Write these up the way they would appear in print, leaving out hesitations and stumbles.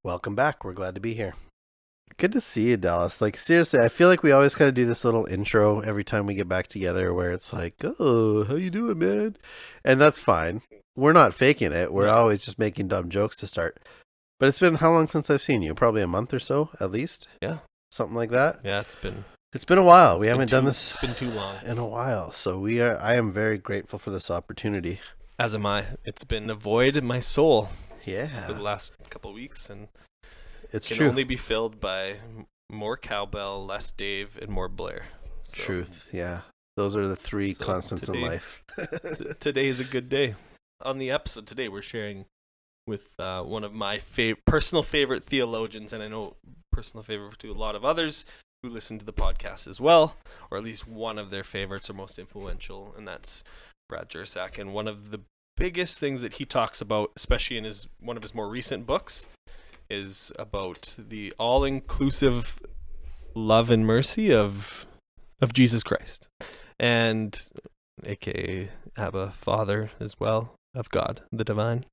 Welcome back. We're glad to be here. Good to see you, Dallas. Like, seriously, I feel like we always kind of do this little intro every time we get back together where it's like, oh, how you doing, man? And that's fine. We're not faking it. We're always just making dumb jokes to start. But it's been how long since I've seen you? Probably a month or so, at least? Yeah. Something like that? Yeah, it's been a while. We haven't done this. It's been too long. In a while. So I am very grateful for this opportunity. As am I. It's been a void in my soul. Yeah. For the last couple of weeks, and it's can true. only be filled by more cowbell, less Dave, and more Blair. So, Truth, yeah. Those are the three constants in life. Today is a good day. On the episode today, we're sharing with one of my personal favorite theologians, and I know personal favorite to a lot of others who listen to the podcast as well, or at least one of their favorites or most influential, and that's Brad Jersak. And one of the biggest things that he talks about, especially in one of his more recent books, is about the all-inclusive love and mercy of Jesus Christ, and aka Abba, Father as well, of God, the divine.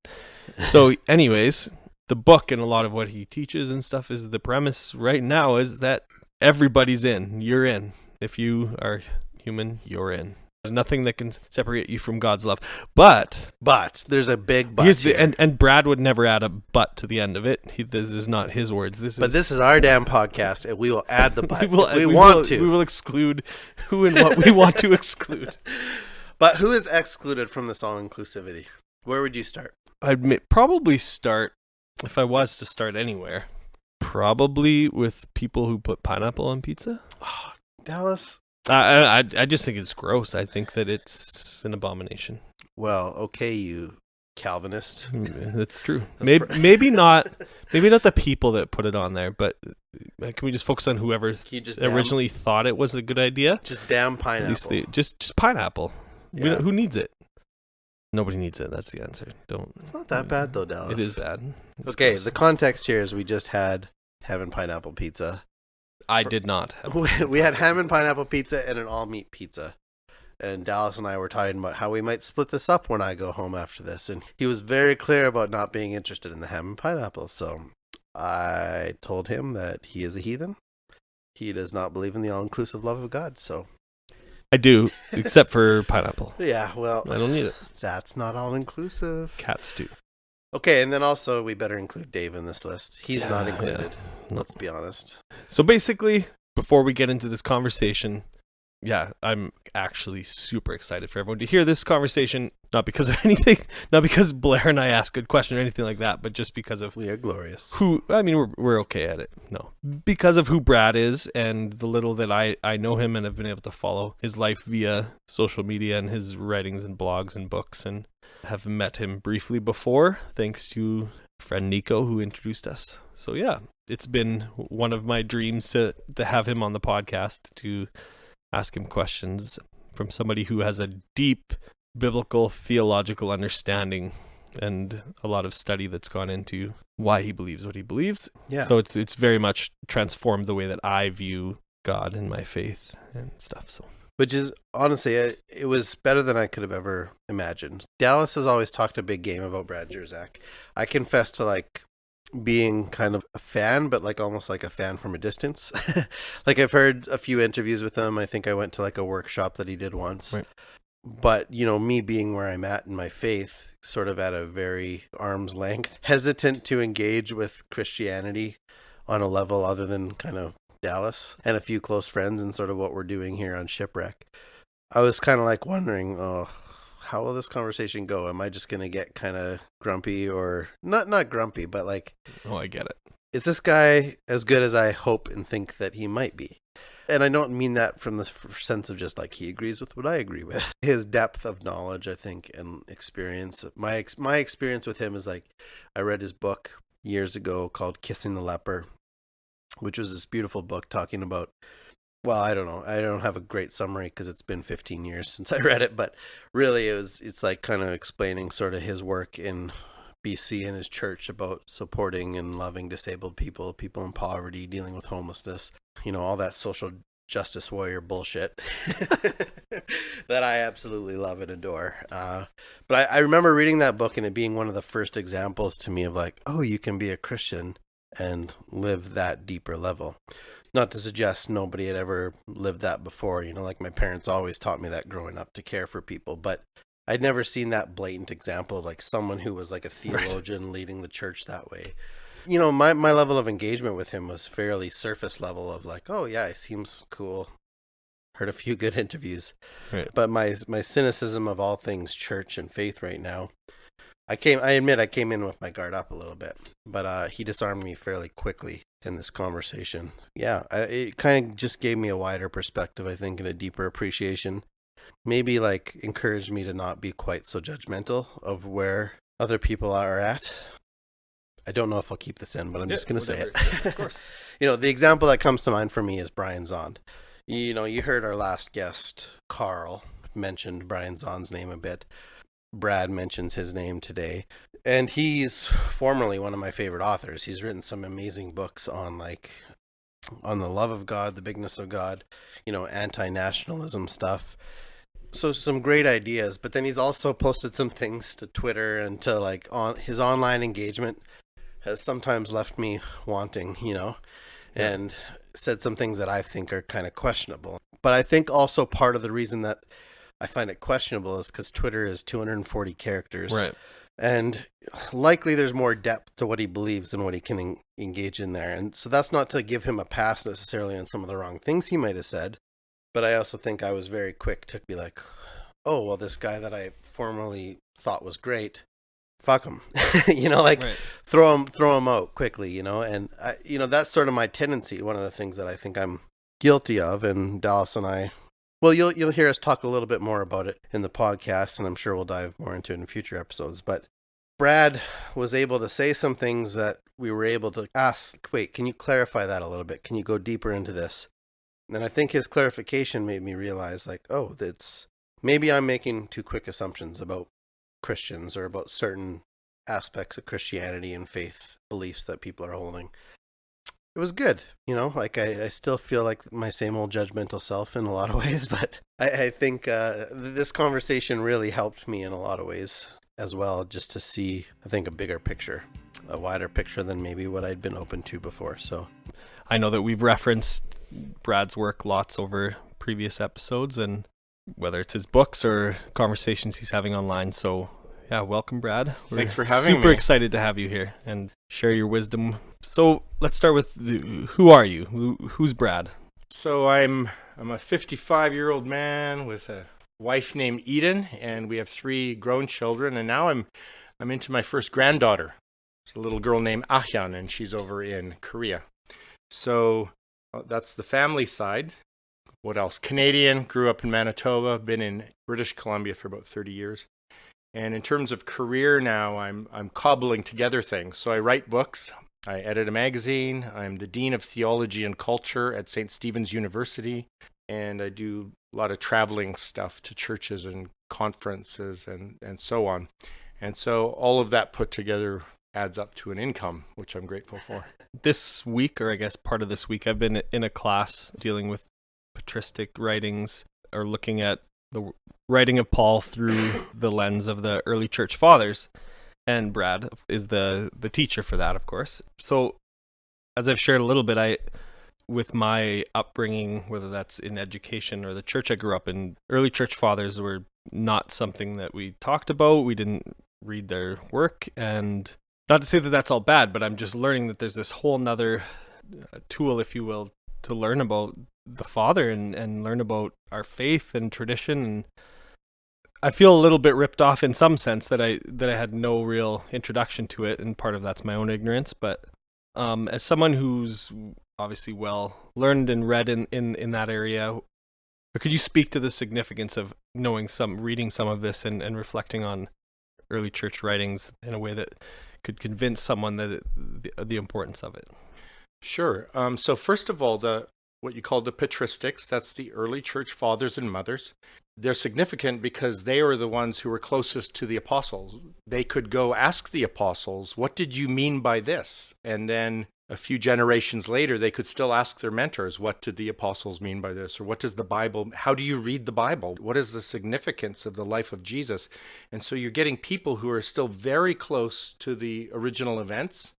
So anyways, the book and a lot of what he teaches and stuff is the premise right now is that everybody's in. You're in. If you are human, you're in. There's nothing that can separate you from God's love. But there's a big but here. And Brad would never add a but to the end of it. This is not his words. This is our damn podcast, and we will add the but. We will exclude who and what we want to exclude. But who is excluded from this all-inclusivity? Where would you start? I'd probably start, if I was to start anywhere, probably with people who put pineapple on pizza. Oh, Dallas? I just think it's gross. I think that it's an abomination. Well, okay, you Calvinist. That's true. Maybe not the people that put it on there, but can we just focus on whoever originally thought it was a good idea? Just damn pineapple. Just pineapple. Yeah. Who needs it? Nobody needs it. That's the answer. It's not that bad though, Dallas. It is bad. It's okay, gross. The context here is we just had ham and pineapple pizza. I did not. We had ham and pineapple pizza and an all-meat pizza. And Dallas and I were talking about how we might split this up when I go home after this. And he was very clear about not being interested in the ham and pineapple. So I told him that he is a heathen. He does not believe in the all-inclusive love of God. So I do, except for pineapple. Yeah, well, I don't need it. That's not all-inclusive. Cats do. Okay, and then also we better include Dave in this list. He's not included. Yeah. Let's be honest. So basically, before we get into this conversation, yeah, I'm actually super excited for everyone to hear this conversation. Not because of anything, not because Blair and I ask good questions or anything like that, but just because of we are glorious. We're okay at it. No, because of who Brad is and the little that I know him and have been able to follow his life via social media and his writings and blogs and books, and have met him briefly before, thanks to friend Nico who introduced us. So yeah, it's been one of my dreams to have him on the podcast, to ask him questions from somebody who has a deep biblical theological understanding and a lot of study that's gone into why he believes what he believes. Yeah. So it's very much transformed the way that I view God and my faith and stuff. So, which is honestly, it was better than I could have ever imagined. Dallas has always talked a big game about Brad Jersak. I confess to being kind of a fan, but almost like a fan from a distance. I've heard a few interviews with him. I think I went to a workshop that he did once. Right. But, me being where I'm at in my faith, sort of at a very arm's length, hesitant to engage with Christianity on a level other than kind of Dallas and a few close friends and sort of what we're doing here on Shipwreck. I was kind of wondering, how will this conversation go? Am I just going to get kind of grumpy, or not grumpy, but I get it. Is this guy as good as I hope and think that he might be? And I don't mean that from the sense of just he agrees with what I agree with. His depth of knowledge, I think, and experience. My experience with him is I read his book years ago called Kissing the Leper, which was this beautiful book talking about, well, I don't know. I don't have a great summary because it's been 15 years since I read it, but really it's kind of explaining sort of his work in BC and his church about supporting and loving disabled people in poverty, dealing with homelessness, all that social justice warrior bullshit that I absolutely love and adore. But I remember reading that book and it being one of the first examples to me of you can be a Christian and live that deeper level. Not to suggest nobody had ever lived that before, like my parents always taught me that growing up, to care for people, but I'd never seen that blatant example of like someone who was like a theologian leading the church that way. My level of engagement with him was fairly surface level of like, oh yeah, he seems cool. Heard a few good interviews. Right. But my cynicism of all things church and faith right now, I admit I came in with my guard up a little bit, but he disarmed me fairly quickly in this conversation. Yeah, it kind of just gave me a wider perspective, I think, and a deeper appreciation. Maybe like encouraged me to not be quite so judgmental of where other people are at. I don't know if I'll keep this in, but I'm just going to say it. Of course. The example that comes to mind for me is Brian Zond. You heard our last guest, Carl, mentioned Brian Zond's name a bit. Brad mentions his name today. And he's formerly one of my favorite authors. He's written some amazing books on the love of God, the bigness of God, anti-nationalism stuff. So some great ideas, but then he's also posted some things to Twitter, and to like on his online engagement has sometimes left me wanting, and said some things that I think are kind of questionable. But I think also part of the reason that I find it questionable is because Twitter is 240 characters. Right. And likely there's more depth to what he believes than what he can engage in there. And so that's not to give him a pass necessarily on some of the wrong things he might have said. But I also think I was very quick to be like, oh, well, this guy that I formerly thought was great, fuck him. Right. throw him out quickly, and that's sort of my tendency. One of the things that I think I'm guilty of, and Dallas and I, well, you'll hear us talk a little bit more about it in the podcast, and I'm sure we'll dive more into it in future episodes. But Brad was able to say some things that we were able to ask, wait, can you clarify that a little bit? Can you go deeper into this? And I think his clarification made me realize, like, oh, that's maybe I'm making too quick assumptions about Christians or about certain aspects of Christianity and faith beliefs that people are holding. It was good, like I still feel like my same old judgmental self in a lot of ways, but I think this conversation really helped me in a lot of ways as well, just to see, I think, a bigger picture, a wider picture than maybe what I'd been open to before. So I know that we've referenced Brad's work lots over previous episodes, and whether it's his books or conversations he's having online. So yeah, welcome, Brad. Thanks for having me. Super excited to have you here and share your wisdom. So let's start with who are you? Who's Brad? So I'm a 55-year-old man with a wife named Eden, and we have 3 grown children. And now I'm into my first granddaughter. It's a little girl named Ahyan, and she's over in Korea. So that's the family side. What else? Canadian, grew up in Manitoba, been in British Columbia for about 30 years. And in terms of career now, I'm cobbling together things. So I write books, I edit a magazine, I'm the Dean of Theology and Culture at St. Stephen's University, and I do a lot of traveling stuff to churches and conferences and so on. And so all of that put together adds up to an income, which I'm grateful for. This week, or I guess part of this week, I've been in a class dealing with patristic writings, or looking at the writing of Paul through the lens of the early church fathers. And Brad is the teacher for that, of course. So as I've shared a little bit, with my upbringing, whether that's in education or the church I grew up in, early church fathers were not something that we talked about. We didn't read their work. And not to say that that's all bad, but I'm just learning that there's this whole nother tool, if you will, to learn about the Father and learn about our faith and tradition. And I feel a little bit ripped off in some sense that I had no real introduction to it, and part of that's my own ignorance. But as someone who's obviously well learned and read in that area, could you speak to the significance of reading some of this and reflecting on early church writings in a way that could convince someone that the importance of it? Sure. So first of all, what you call the patristics, that's the early church fathers and mothers. They're significant because they are the ones who were closest to the apostles. They could go ask the apostles, what did you mean by this? And then a few generations later, they could still ask their mentors, what did the apostles mean by this? Or what does the Bible, how do you read the Bible? What is the significance of the life of Jesus? And so you're getting people who are still very close to the original events,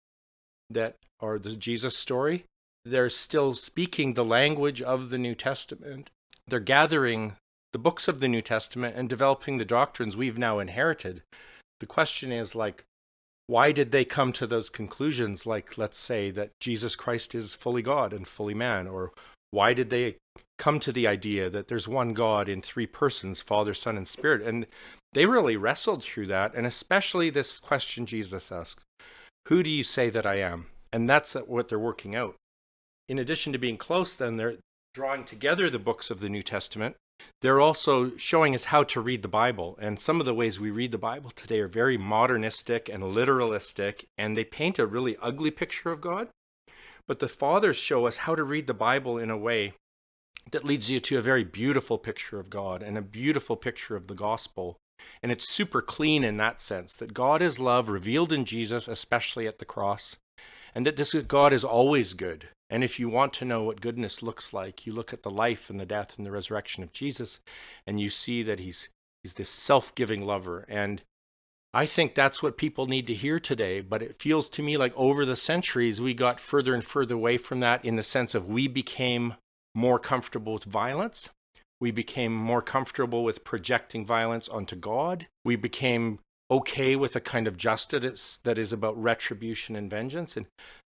that are the Jesus story, they're still speaking the language of the New Testament. They're gathering the books of the New Testament and developing the doctrines we've now inherited. The question is, like, why did they come to those conclusions? Like, let's say that Jesus Christ is fully God and fully man, or why did they come to the idea that there's one God in three persons, Father, Son, and Spirit? And they really wrestled through that, and especially this question Jesus asked, who do you say that I am? And that's what they're working out. In addition to being close, then, they're drawing together the books of the New Testament. They're also showing us how to read the Bible. And some of the ways we read the Bible today are very modernistic and literalistic, and they paint a really ugly picture of God. But the fathers show us how to read the Bible in a way that leads you to a very beautiful picture of God and a beautiful picture of the gospel. And it's super clean in that sense, that God is love revealed in Jesus, especially at the cross, and that this God is always good. And if you want to know what goodness looks like, you look at the life and the death and the resurrection of Jesus, and you see that he's this self-giving lover. And I think that's what people need to hear today. But it feels to me like over the centuries, we got further and further away from that, in the sense of we became more comfortable with violence. We became more comfortable with projecting violence onto God. We became okay with a kind of justice that is about retribution and vengeance. And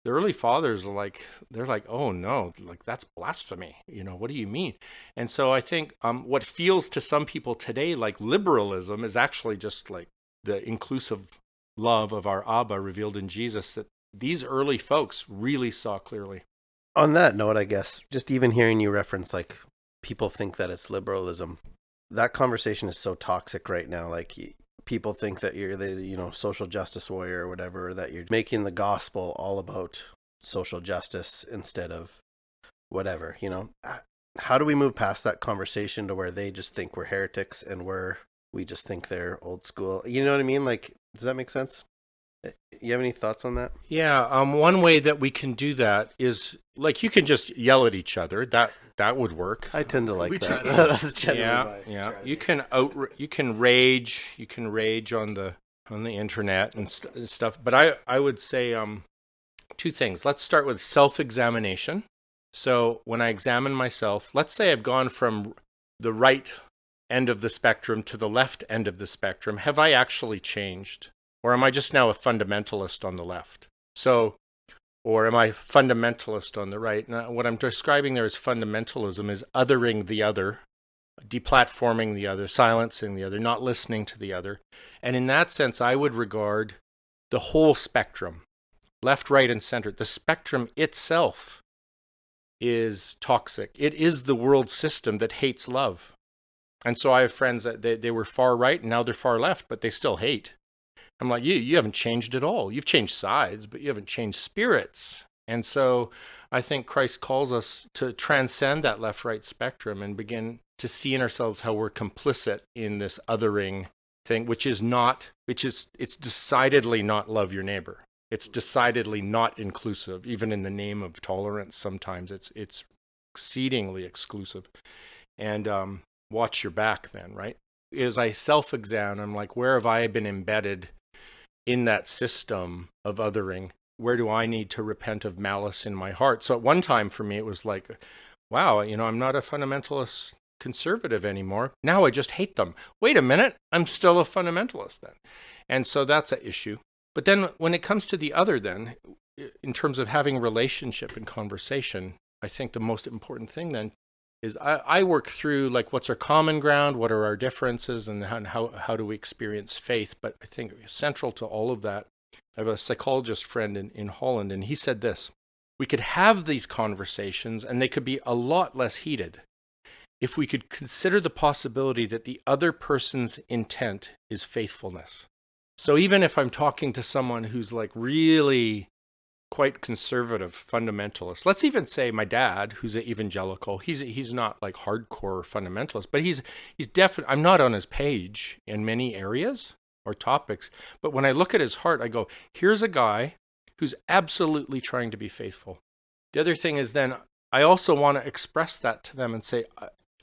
the early fathers they're like, oh no, like that's blasphemy. What do you mean? And so I think what feels to some people today like liberalism is actually just like the inclusive love of our Abba revealed in Jesus that these early folks really saw clearly. On that note, I guess, just even hearing you reference, like, people think that it's liberalism, that conversation is so toxic right now. Like, people think that you're the, social justice warrior or whatever, that you're making the gospel all about social justice instead of whatever, How do we move past that conversation to where they just think we're heretics and we just think they're old school? You know what I mean? Like, does that make sense? You have any thoughts on that? Yeah, one way that we can do that is, like, you can just yell at each other. That would work. I tend to like that. That's generally my strategy. You can rage on the internet and stuff. But I would say two things. Let's start with self-examination. So when I examine myself, let's say I've gone from the right end of the spectrum to the left end of the spectrum. Have I actually changed? Or am I just now a fundamentalist on the left? Or am I fundamentalist on the right? Now, what I'm describing there as fundamentalism is othering the other, deplatforming the other, silencing the other, not listening to the other. And in that sense, I would regard the whole spectrum, left, right, and center. The spectrum itself is toxic. It is the world system that hates love. And so I have friends that they were far right and now they're far left, but they still hate. I'm like, you haven't changed at all. You've changed sides, but you haven't changed spirits. And so I think Christ calls us to transcend that left-right spectrum and begin to see in ourselves how we're complicit in this othering thing, which is it's decidedly not love your neighbor. It's decidedly not inclusive, even in the name of tolerance. Sometimes it's exceedingly exclusive. And watch your back then, right? As I self-examine, I'm like, where have I been embedded in that system of othering? Where do I need to repent of malice in my heart? So at one time for me, it was like, wow, I'm not a fundamentalist conservative anymore. Now I just hate them. Wait a minute, I'm still a fundamentalist then. And so that's an issue. But then when it comes to the other then, in terms of having relationship and conversation, I think the most important thing then is I work through, like, what's our common ground, what are our differences, and how do we experience faith. But I think central to all of that, I have a psychologist friend in Holland, and he said this: we could have these conversations and they could be a lot less heated if we could consider the possibility that the other person's intent is faithfulness. So even if I'm talking to someone who's like really quite conservative fundamentalist, let's even say my dad, who's an evangelical, he's not like hardcore fundamentalist, but he's definitely, I'm not on his page in many areas or topics, but when I look at his heart, I go, here's a guy who's absolutely trying to be faithful. The other thing is then I also want to express that to them and say,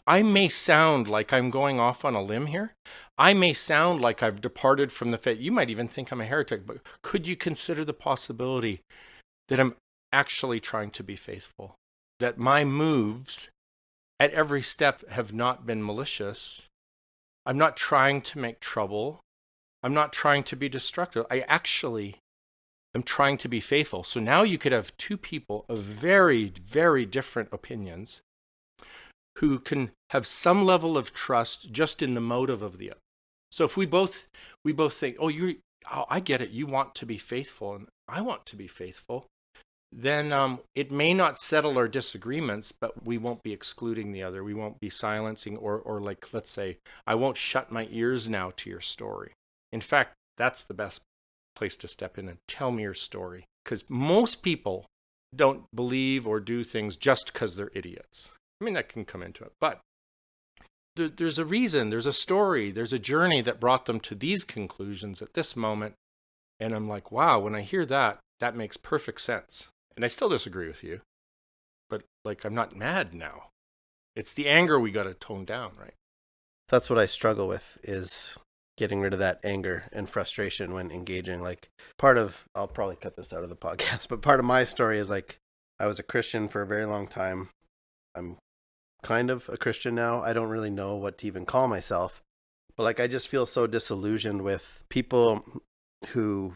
I may sound like I'm going off on a limb here. I may sound like I've departed from the faith. You might even think I'm a heretic, but could you consider the possibility that I'm actually trying to be faithful, that my moves at every step have not been malicious. I'm not trying to make trouble. I'm not trying to be destructive. I actually am trying to be faithful. So now you could have two people of very, very different opinions who can have some level of trust just in the motive of the other. So if we both think, oh, I get it, you want to be faithful and I want to be faithful, then it may not settle our disagreements, but we won't be excluding the other. We won't be silencing or like, let's say, I won't shut my ears now to your story. In fact, that's the best place to step in and tell me your story. Because most people don't believe or do things just because they're idiots. I mean, that can come into it. But there's a reason, there's a story, there's a journey that brought them to these conclusions at this moment. And I'm like, wow, when I hear that, that makes perfect sense. And I still disagree with you, but like, I'm not mad now. It's the anger we got to tone down, right? That's what I struggle with, is getting rid of that anger and frustration when engaging. Like, I'll probably cut this out of the podcast, but part of my story is like, I was a Christian for a very long time. I'm kind of a Christian now. I don't really know what to even call myself, but like, I just feel so disillusioned with people who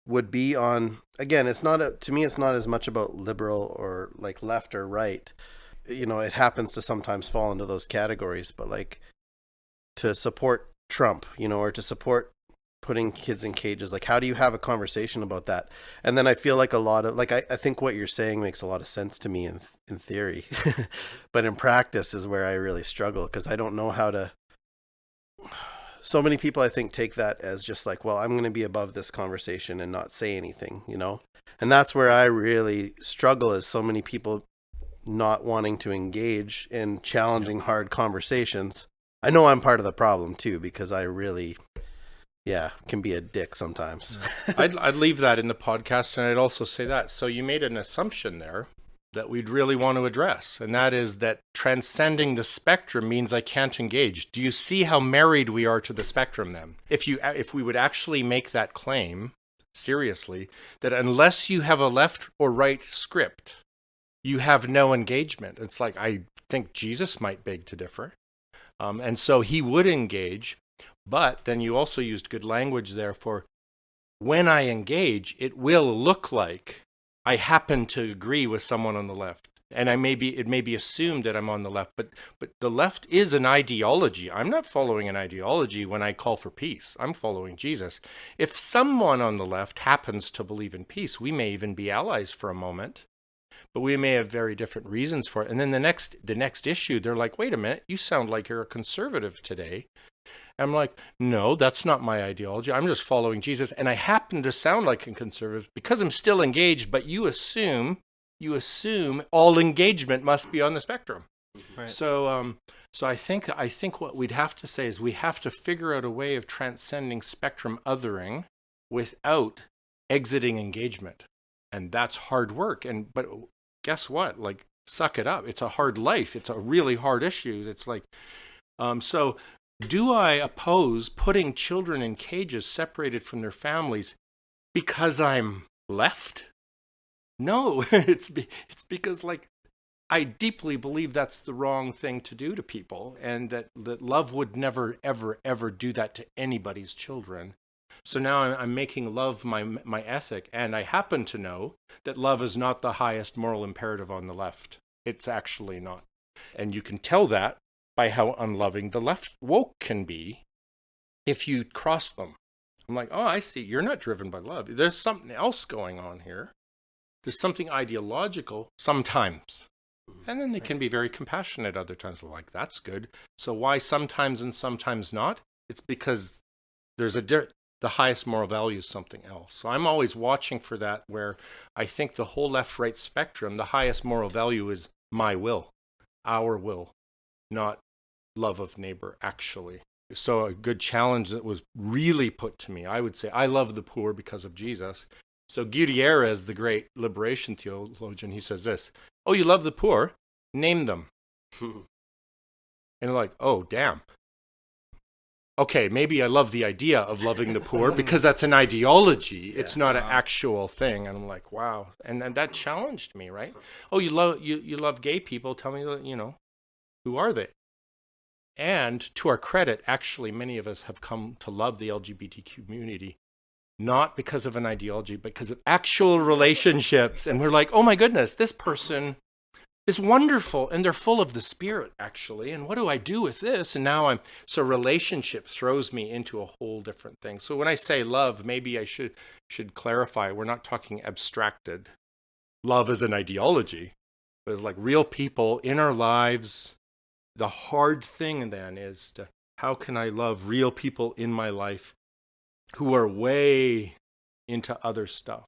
would be on, again, to me, it's not as much about liberal or like left or right. You know, it happens to sometimes fall into those categories, but like, to support Trump, you know, or to support putting kids in cages, like, how do you have a conversation about that? And then I feel like a lot of, like, I think what you're saying makes a lot of sense to me in theory, but in practice is where I really struggle, because I don't know how to. So many people, I think, take that as just like, well, I'm going to be above this conversation and not say anything, you know? And that's where I really struggle, is so many people not wanting to engage in challenging, hard conversations. I know I'm part of the problem too, because I really, can be a dick sometimes. I'd leave that in the podcast, and I'd also say that. So you made an assumption there that we'd really want to address, and that is that transcending the spectrum means I can't engage. Do you see how married we are to the spectrum then? If we would actually make that claim seriously, that unless you have a left or right script, you have no engagement. It's like, I think Jesus might beg to differ. And so he would engage, but then you also used good language there for, when I engage, it will look like I happen to agree with someone on the left. And it may be assumed that I'm on the left, but the left is an ideology. I'm not following an ideology when I call for peace. I'm following Jesus. If someone on the left happens to believe in peace, we may even be allies for a moment, but we may have very different reasons for it. And then the next issue, they're like, wait a minute, you sound like you're a conservative today. I'm like, no, that's not my ideology. I'm just following Jesus. And I happen to sound like a conservative because I'm still engaged, but you assume all engagement must be on the spectrum. Right. So I think what we'd have to say is we have to figure out a way of transcending spectrum othering without exiting engagement. And that's hard work. But guess what? Like, suck it up. It's a hard life. It's a really hard issue. It's like, so do I oppose putting children in cages separated from their families because I'm left? No, it's because, like, I deeply believe that's the wrong thing to do to people, and that love would never, ever, ever do that to anybody's children. So now I'm making love my ethic, and I happen to know that love is not the highest moral imperative on the left. It's actually not. And you can tell that by how unloving the left woke can be if you cross them. I'm like, oh, I see. You're not driven by love. There's something else going on here. There's something ideological sometimes. And then they can be very compassionate other times. Like, that's good. So why sometimes and sometimes not? It's because there's the highest moral value is something else. So I'm always watching for that, where I think the whole left-right spectrum, the highest moral value is my will, our will, not love of neighbor, actually. So a good challenge that was really put to me, I would say, I love the poor because of Jesus. So Gutierrez, the great liberation theologian, he says this, oh, you love the poor? Name them. And like, oh, damn. okay, maybe I love the idea of loving the poor because that's an ideology. Yeah. It's not an actual thing. And I'm like, wow. And that challenged me, right? Oh, you love gay people. Tell me, who are they? And to our credit, actually, many of us have come to love the LGBT community, not because of an ideology, but because of actual relationships. And we're like, oh my goodness, this person is wonderful, and they're full of the Spirit, actually. And what do I do with this? And now so relationship throws me into a whole different thing. So when I say love, maybe I should clarify, we're not talking abstracted love as an ideology, but it's like real people in our lives. The hard thing then is how can I love real people in my life who are way into other stuff?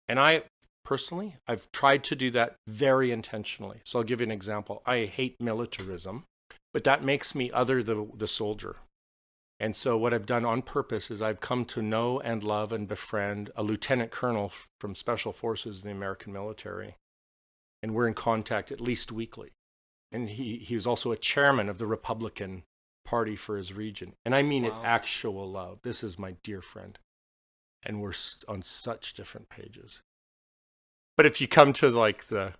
And personally, I've tried to do that very intentionally. So I'll give you an example. I hate militarism, but that makes me other the soldier. And so what I've done on purpose is I've come to know and love and befriend a lieutenant colonel from Special Forces in the American military. And we're in contact at least weekly. And he was also a chairman of the Republican Party for his region. And I mean, It's actual love. This is my dear friend. And we're on such different pages. But if you come to like the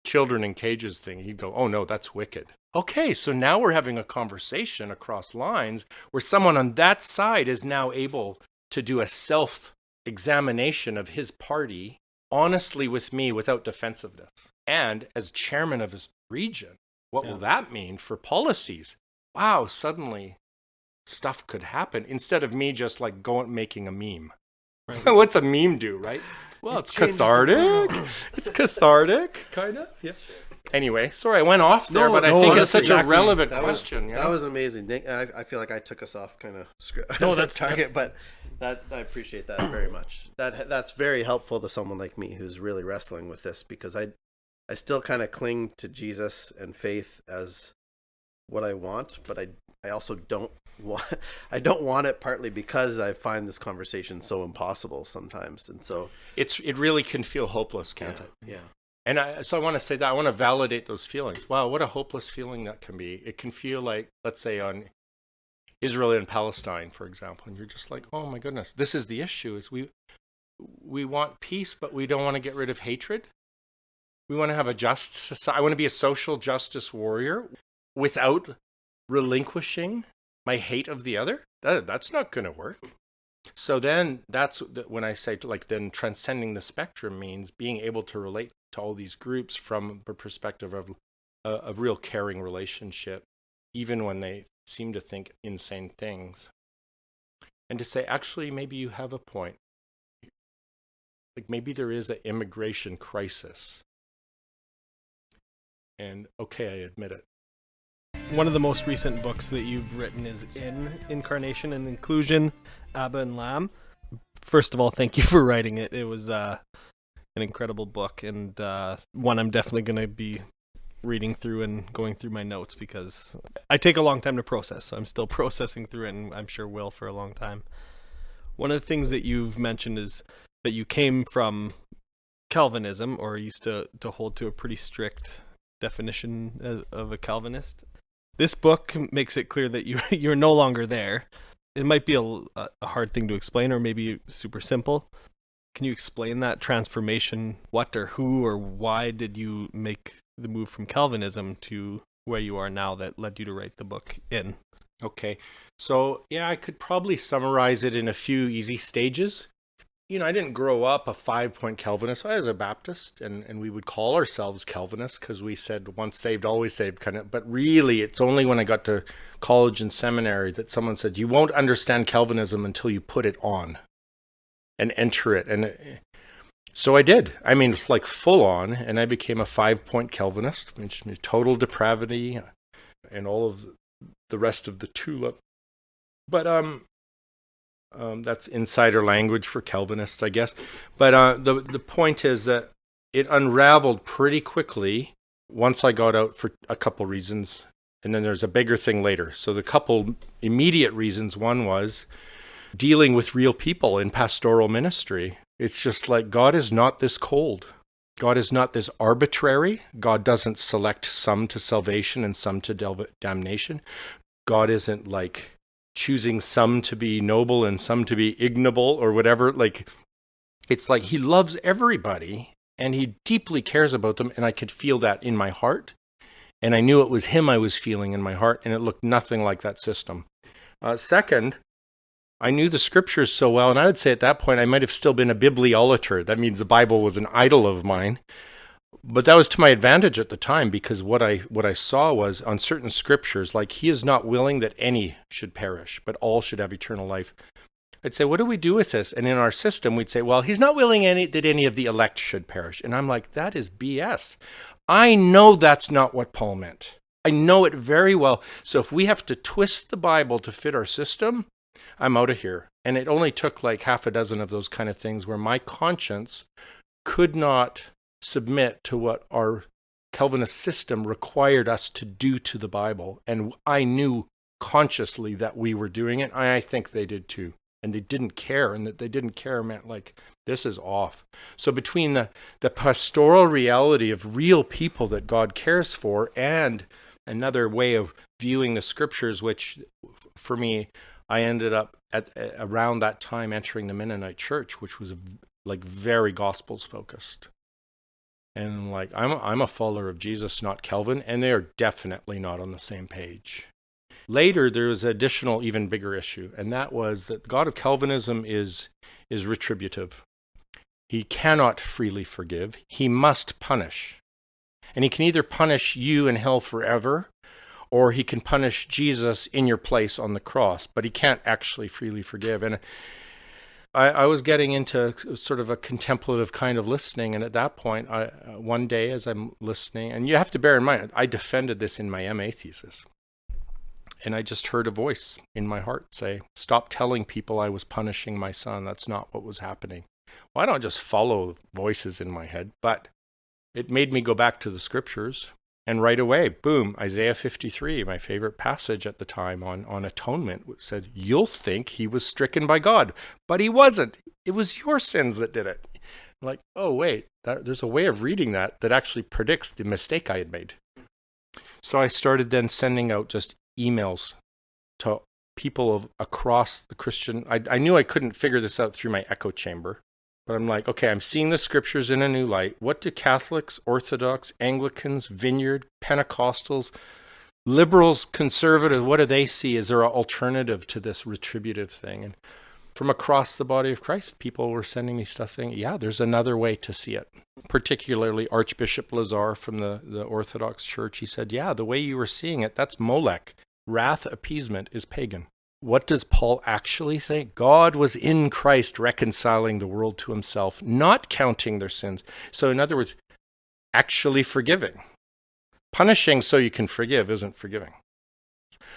children in cages thing, you go, oh no, that's wicked. Okay, so now we're having a conversation across lines where someone on that side is now able to do a self-examination of his party honestly with me without defensiveness. And as chairman of his region, what will that mean for policies? Wow, suddenly stuff could happen instead of me just like making a meme. Right. What's a meme do, right? Well, it's cathartic. It's cathartic, kind of. Yeah. Anyway, sorry, I went off there, but I think it's such a relevant question. That was amazing. I feel like I took us off kind of script. No, that's target, but that I appreciate that very much. That's very helpful to someone like me who's really wrestling with this, because I still kind of cling to Jesus and faith as what I want, but I also don't want it, partly because I find this conversation so impossible sometimes, and so it really can feel hopeless, can't it? Yeah. And so I want to say that I want to validate those feelings. Wow, what a hopeless feeling that can be. It can feel like, let's say on Israel and Palestine, for example, and you're just like, oh my goodness, this is the issue: is we want peace, but we don't want to get rid of hatred. We want to have a just society. I want to be a social justice warrior without relinquishing my hate of the other. That's not going to work. So then that's when I say then transcending the spectrum means being able to relate to all these groups from the perspective of real caring relationship, even when they seem to think insane things. And to say, actually, maybe you have a point. Like maybe there is an immigration crisis. And okay, I admit it. One of the most recent books that you've written is In Incarnation and Inclusion, Abba and Lamb. First of all, thank you for writing it. It was an incredible book, and one I'm definitely going to be reading through and going through my notes, because I take a long time to process, so I'm still processing through it, and I'm sure will for a long time. One of the things that you've mentioned is that you came from Calvinism, or used to hold to a pretty strict definition of a Calvinist. This book makes it clear that you're no longer there. It might be a hard thing to explain, or maybe super simple. Can you explain that transformation? What or who or why did you make the move from Calvinism to where you are now that led you to write the book In? Okay. So, I could probably summarize it in a few easy stages. I didn't grow up a 5-point Calvinist. I was a Baptist, and we would call ourselves Calvinists because we said once saved, always saved kind of. But really, it's only when I got to college and seminary that someone said, you won't understand Calvinism until you put it on and enter it. And so I did. I mean, like full on, and I became a 5-point Calvinist, which means total depravity and all of the rest of the tulip. But that's insider language for Calvinists, I guess. But the point is that it unraveled pretty quickly once I got out for a couple reasons. And then there's a bigger thing later. So the couple immediate reasons, one was dealing with real people in pastoral ministry. It's just like God is not this cold. God is not this arbitrary. God doesn't select some to salvation and some to damnation. God isn't like choosing some to be noble and some to be ignoble or whatever. Like, it's like he loves everybody and he deeply cares about them. And I could feel that in my heart. And I knew it was him I was feeling in my heart. And it looked nothing like that system. Second, I knew the scriptures so well. And I would say at that point, I might have still been a bibliolater. That means the Bible was an idol of mine. But that was to my advantage at the time, because what I saw was on certain scriptures, like, he is not willing that any should perish, but all should have eternal life. I'd say, what do we do with this? And in our system, we'd say, well, he's not willing that any of the elect should perish. And I'm like, that is BS. I know that's not what Paul meant. I know it very well. So if we have to twist the Bible to fit our system, I'm out of here. And it only took like half a dozen of those kind of things where my conscience could not submit to what our Calvinist system required us to do to the Bible. And I knew consciously that we were doing it. I think they did too. And they didn't care. And that they didn't care meant like, this is off. So between the pastoral reality of real people that God cares for and another way of viewing the scriptures, which for me, I ended up at around that time entering the Mennonite church, which was like very gospels focused. And like, I'm a follower of Jesus, not Calvin, and they are definitely not on the same page. Later, there was an additional, even bigger issue, and that was that God of Calvinism is retributive. He cannot freely forgive. He must punish. And he can either punish you in hell forever, or he can punish Jesus in your place on the cross, but he can't actually freely forgive. And I was getting into sort of a contemplative kind of listening, and at that point, one day as I'm listening, and you have to bear in mind, I defended this in my MA thesis, and I just heard a voice in my heart say, stop telling people I was punishing my son. That's not what was happening. Well, I don't just follow voices in my head, but it made me go back to the scriptures. And right away, boom, Isaiah 53, my favorite passage at the time on atonement, said, you'll think he was stricken by God, but he wasn't. It was your sins that did it. I'm like, oh, wait, there's a way of reading that actually predicts the mistake I had made. So I started then sending out just emails to people across the Christian. I knew I couldn't figure this out through my echo chamber. But I'm like, okay, I'm seeing the scriptures in a new light. What do Catholics, Orthodox, Anglicans, Vineyard, Pentecostals, liberals, conservatives, what do they see? Is there an alternative to this retributive thing? And from across the body of Christ, people were sending me stuff saying, yeah, there's another way to see it. Particularly Archbishop Lazar from the Orthodox Church. He said, yeah, the way you were seeing it, that's Molech. Wrath, appeasement is pagan. What does Paul actually say? God was in Christ reconciling the world to himself, not counting their sins. So in other words, actually forgiving. Punishing so you can forgive isn't forgiving.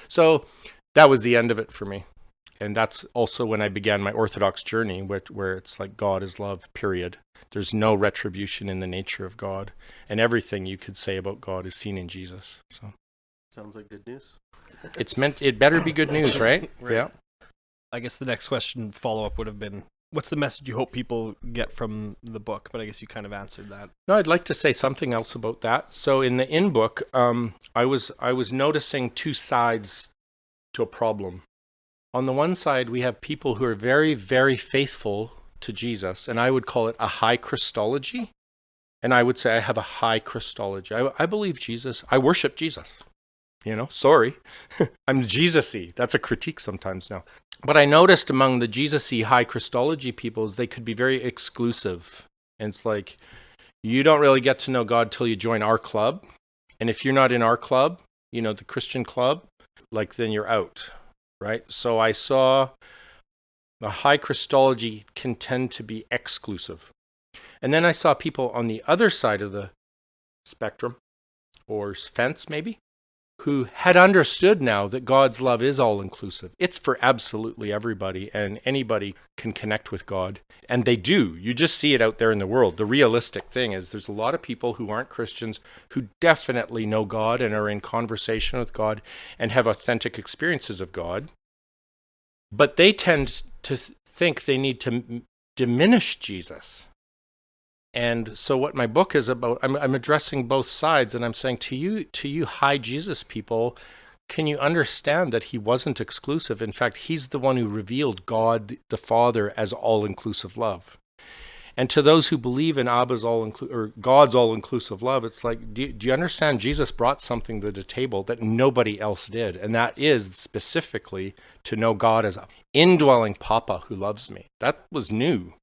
So that was the end of it for me. And that's also when I began my Orthodox journey, where it's like God is love, period. There's no retribution in the nature of God. And everything you could say about God is seen in Jesus. So sounds like good news. It better be good news, right? Right. Yeah. I guess the next question follow-up would have been, what's the message you hope people get from the book? But I guess you kind of answered that. No, I'd like to say something else about that. So in the in-book, I was noticing two sides to a problem. On the one side, we have people who are very, very faithful to Jesus, and I would call it a high Christology. And I would say I have a high Christology. I believe Jesus. I worship Jesus. Sorry. I'm Jesus-y. That's a critique sometimes now. But I noticed among the Jesus-y high Christology people is they could be very exclusive. And it's like, you don't really get to know God till you join our club. And if you're not in our club, the Christian club, like then you're out, right? So I saw the high Christology can tend to be exclusive. And then I saw people on the other side of the spectrum, or fence maybe, who had understood now that God's love is all-inclusive. It's for absolutely everybody, and anybody can connect with God. And they do. You just see it out there in the world. The realistic thing is there's a lot of people who aren't Christians who definitely know God and are in conversation with God and have authentic experiences of God. But they tend to think they need to diminish Jesus. And so what my book is about, I'm addressing both sides, and I'm saying to you high Jesus people, can you understand that he wasn't exclusive? In fact, he's the one who revealed God the Father as all-inclusive love. And to those who believe in Abba's God's all-inclusive love, it's like, do you understand? Jesus brought something to the table that nobody else did, and that is specifically to know God as an indwelling Papa who loves me. That was new.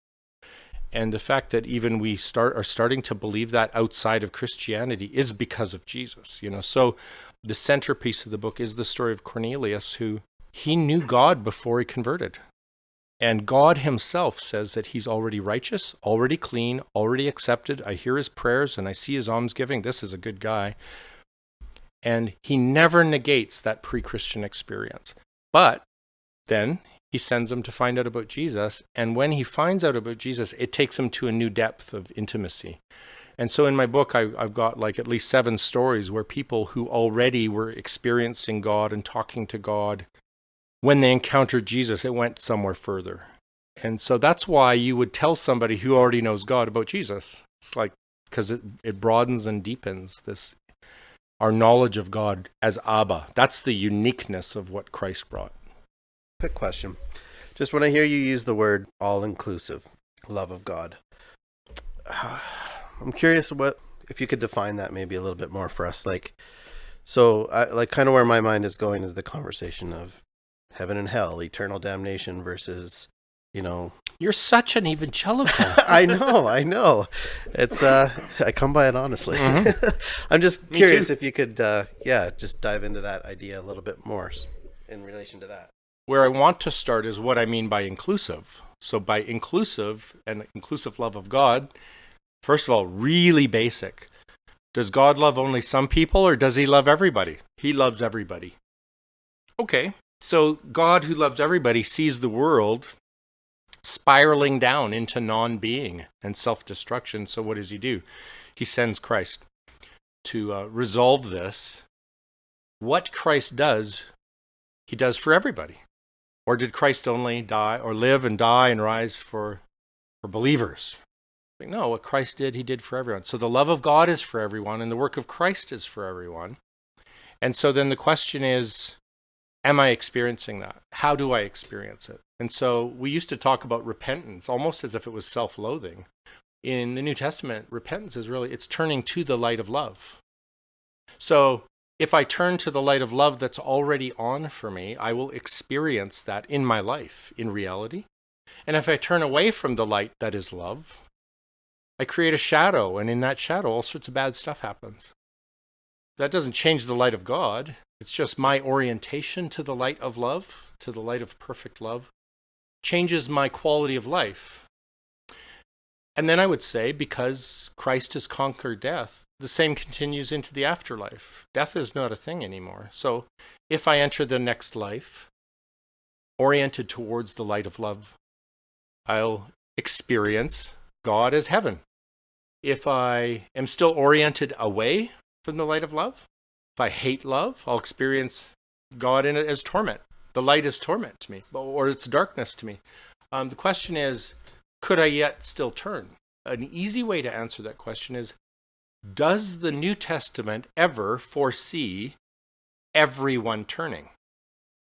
And the fact that even we are starting to believe that outside of Christianity is because of Jesus. So the centerpiece of the book is the story of Cornelius, who he knew God before he converted. And God himself says that he's already righteous, already clean, already accepted. I hear his prayers and I see his almsgiving. This is a good guy. And he never negates that pre-Christian experience. But then he sends him to find out about Jesus. And when he finds out about Jesus, it takes him to a new depth of intimacy. And so in my book, I've got like at least 7 stories where people who already were experiencing God and talking to God, when they encountered Jesus, it went somewhere further. And so that's why you would tell somebody who already knows God about Jesus. It's like, because it broadens and deepens our knowledge of God as Abba. That's the uniqueness of what Christ brought. Quick question. Just when I hear you use the word all-inclusive, love of God, I'm curious if you could define that maybe a little bit more for us. Kind of where my mind is going is the conversation of heaven and hell, eternal damnation versus, You're such an evangelical. I know. It's I come by it honestly. Mm-hmm. I'm just curious if you could just dive into that idea a little bit more in relation to that. Where I want to start is what I mean by inclusive. So by inclusive and inclusive love of God, first of all, really basic. Does God love only some people or does he love everybody? He loves everybody. Okay. So God, who loves everybody, sees the world spiraling down into non-being and self-destruction. So what does he do? He sends Christ to resolve this. What Christ does, he does for everybody. Or did Christ only die or live and die and rise for believers? No, what Christ did, he did for everyone. So the love of God is for everyone and the work of Christ is for everyone. And so then the question is, am I experiencing that? How do I experience it? And so we used to talk about repentance almost as if it was self-loathing. In the New Testament, repentance is really, it's turning to the light of love. So if I turn to the light of love that's already on for me, I will experience that in my life, in reality. And if I turn away from the light that is love, I create a shadow, and in that shadow, all sorts of bad stuff happens. That doesn't change the light of God. It's just my orientation to the light of love, to the light of perfect love, changes my quality of life. And then I would say, because Christ has conquered death, the same continues into the afterlife. Death is not a thing anymore. So if I enter the next life, oriented towards the light of love, I'll experience God as heaven. If I am still oriented away from the light of love, if I hate love, I'll experience God in it as torment. The light is torment to me, or it's darkness to me. The question is, could I yet still turn? An easy way to answer that question is, does the New Testament ever foresee everyone turning?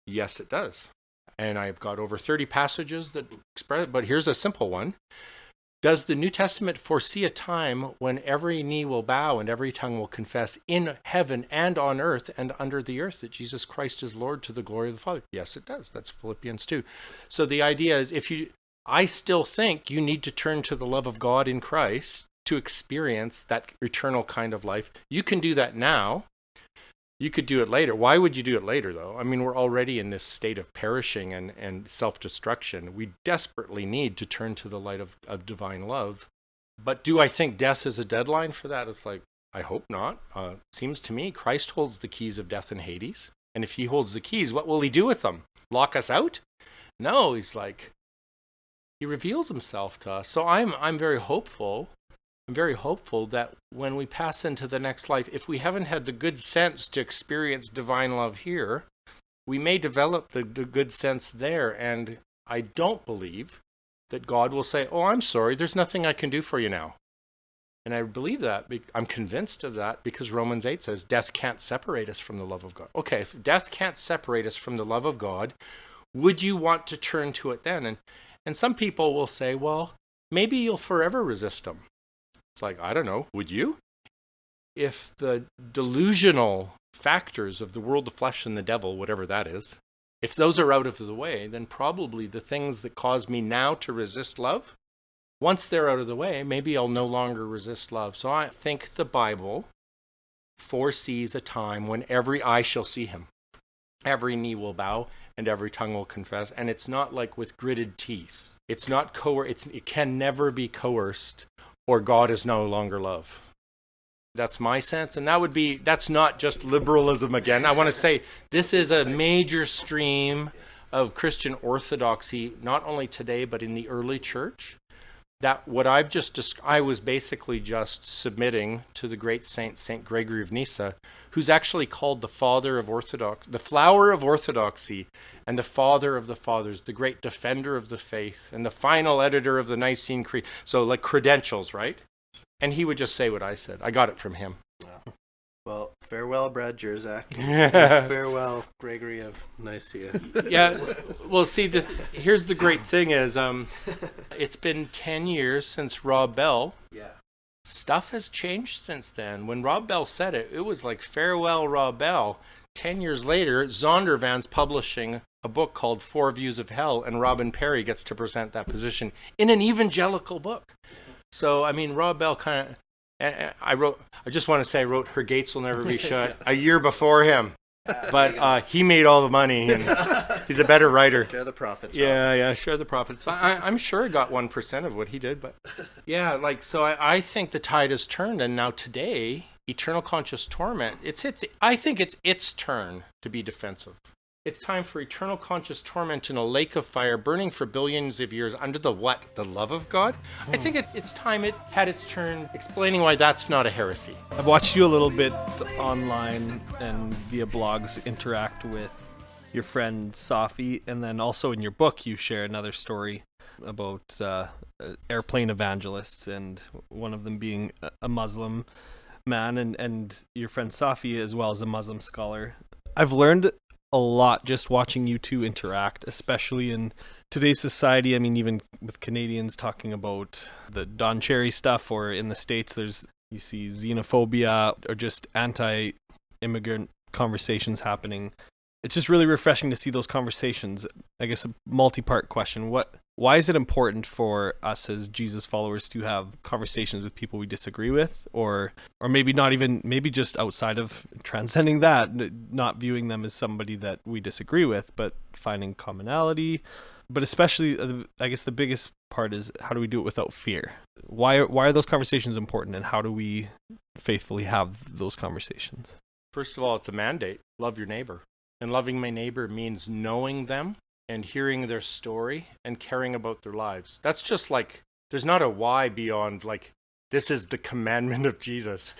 Yes, it does. And I've got over 30 passages that express it, but here's a simple one. Does the New Testament foresee a time when every knee will bow and every tongue will confess in heaven and on earth and under the earth that Jesus Christ is Lord to the glory of the Father? Yes, it does. That's Philippians 2. So the idea is, I still think you need to turn to the love of God in Christ to experience that eternal kind of life. You can do that now. You could do it later. Why would you do it later, though? I mean, we're already in this state of perishing and self-destruction. We desperately need to turn to the light of divine love. But do I think death is a deadline for that? It's like, I hope not. Seems to me Christ holds the keys of death and Hades. And if he holds the keys, what will he do with them? Lock us out? No, he reveals himself to us. So I'm very hopeful. I'm very hopeful that when we pass into the next life, if we haven't had the good sense to experience divine love here, we may develop the good sense there. And I don't believe that God will say, oh, I'm sorry, there's nothing I can do for you now. And I believe that. I'm convinced of that because Romans 8 says death can't separate us from the love of God. Okay, if death can't separate us from the love of God, would you want to turn to it then? And some people will say, well, maybe you'll forever resist them. It's like, I don't know, would you? If the delusional factors of the world, the flesh, and the devil, whatever that is, if those are out of the way, then probably the things that cause me now to resist love, once they're out of the way, maybe I'll no longer resist love. So I think the Bible foresees a time when every eye shall see him, every knee will bow, and every tongue will confess. And it's not like with gritted teeth. It's not it can never be coerced, or God is no longer love. That's my sense. And that's not just liberalism again. I want to say this is a major stream of Christian orthodoxy, not only today, but in the early church. That what I've just I was basically just submitting to the great saint, Saint Gregory of Nyssa, who's actually called the father of the flower of orthodoxy, and the father of the fathers, the great defender of the faith, and the final editor of the Nicene Creed. So like credentials, right? And he would just say what I said. I got it from him. Wow. Well, farewell, Brad Jersak. Farewell, Gregory of Nyssa. Yeah. Well, see, here's the great thing is, it's been 10 years since Rob Bell. Yeah. Stuff has changed since then. When Rob Bell said it, it was like, farewell, Rob Bell. 10 years later, Zondervan's publishing a book called Four Views of Hell, and Robin Perry gets to present that position in an evangelical book. So, I mean, Rob Bell kind of, I just want to say I wrote Her Gates Will Never Be Shut a year before him. But he made all the money, and he's a better writer. Share the profits. Yeah, share the profits. I'm sure I got 1% of what he did, but yeah, so I think the tide has turned, and now today, eternal conscious torment, I think it's its turn to be defensive. It's time for eternal conscious torment in a lake of fire burning for billions of years under the what? The love of God? I think it's time it had its turn explaining why that's not a heresy. I've watched you a little bit online and via blogs interact with your friend Safi, and then also in your book you share another story about airplane evangelists, and one of them being a Muslim man, and your friend Safi as well as a Muslim scholar. I've learned a lot just watching you two interact, especially in today's society. I mean, even with Canadians talking about the Don Cherry stuff, or in the States, you see xenophobia or just anti-immigrant conversations happening. It's just really refreshing to see those conversations. I guess a multi-part question. Why is it important for us as Jesus followers to have conversations with people we disagree with, or maybe not even, maybe just outside of transcending that, not viewing them as somebody that we disagree with, but finding commonality. But especially, I guess the biggest part is, how do we do it without fear? Why are those conversations important, and how do we faithfully have those conversations? First of all, it's a mandate. Love your neighbor. And loving my neighbor means knowing them and hearing their story and caring about their lives. That's just like, there's not a why beyond like, this is the commandment of Jesus.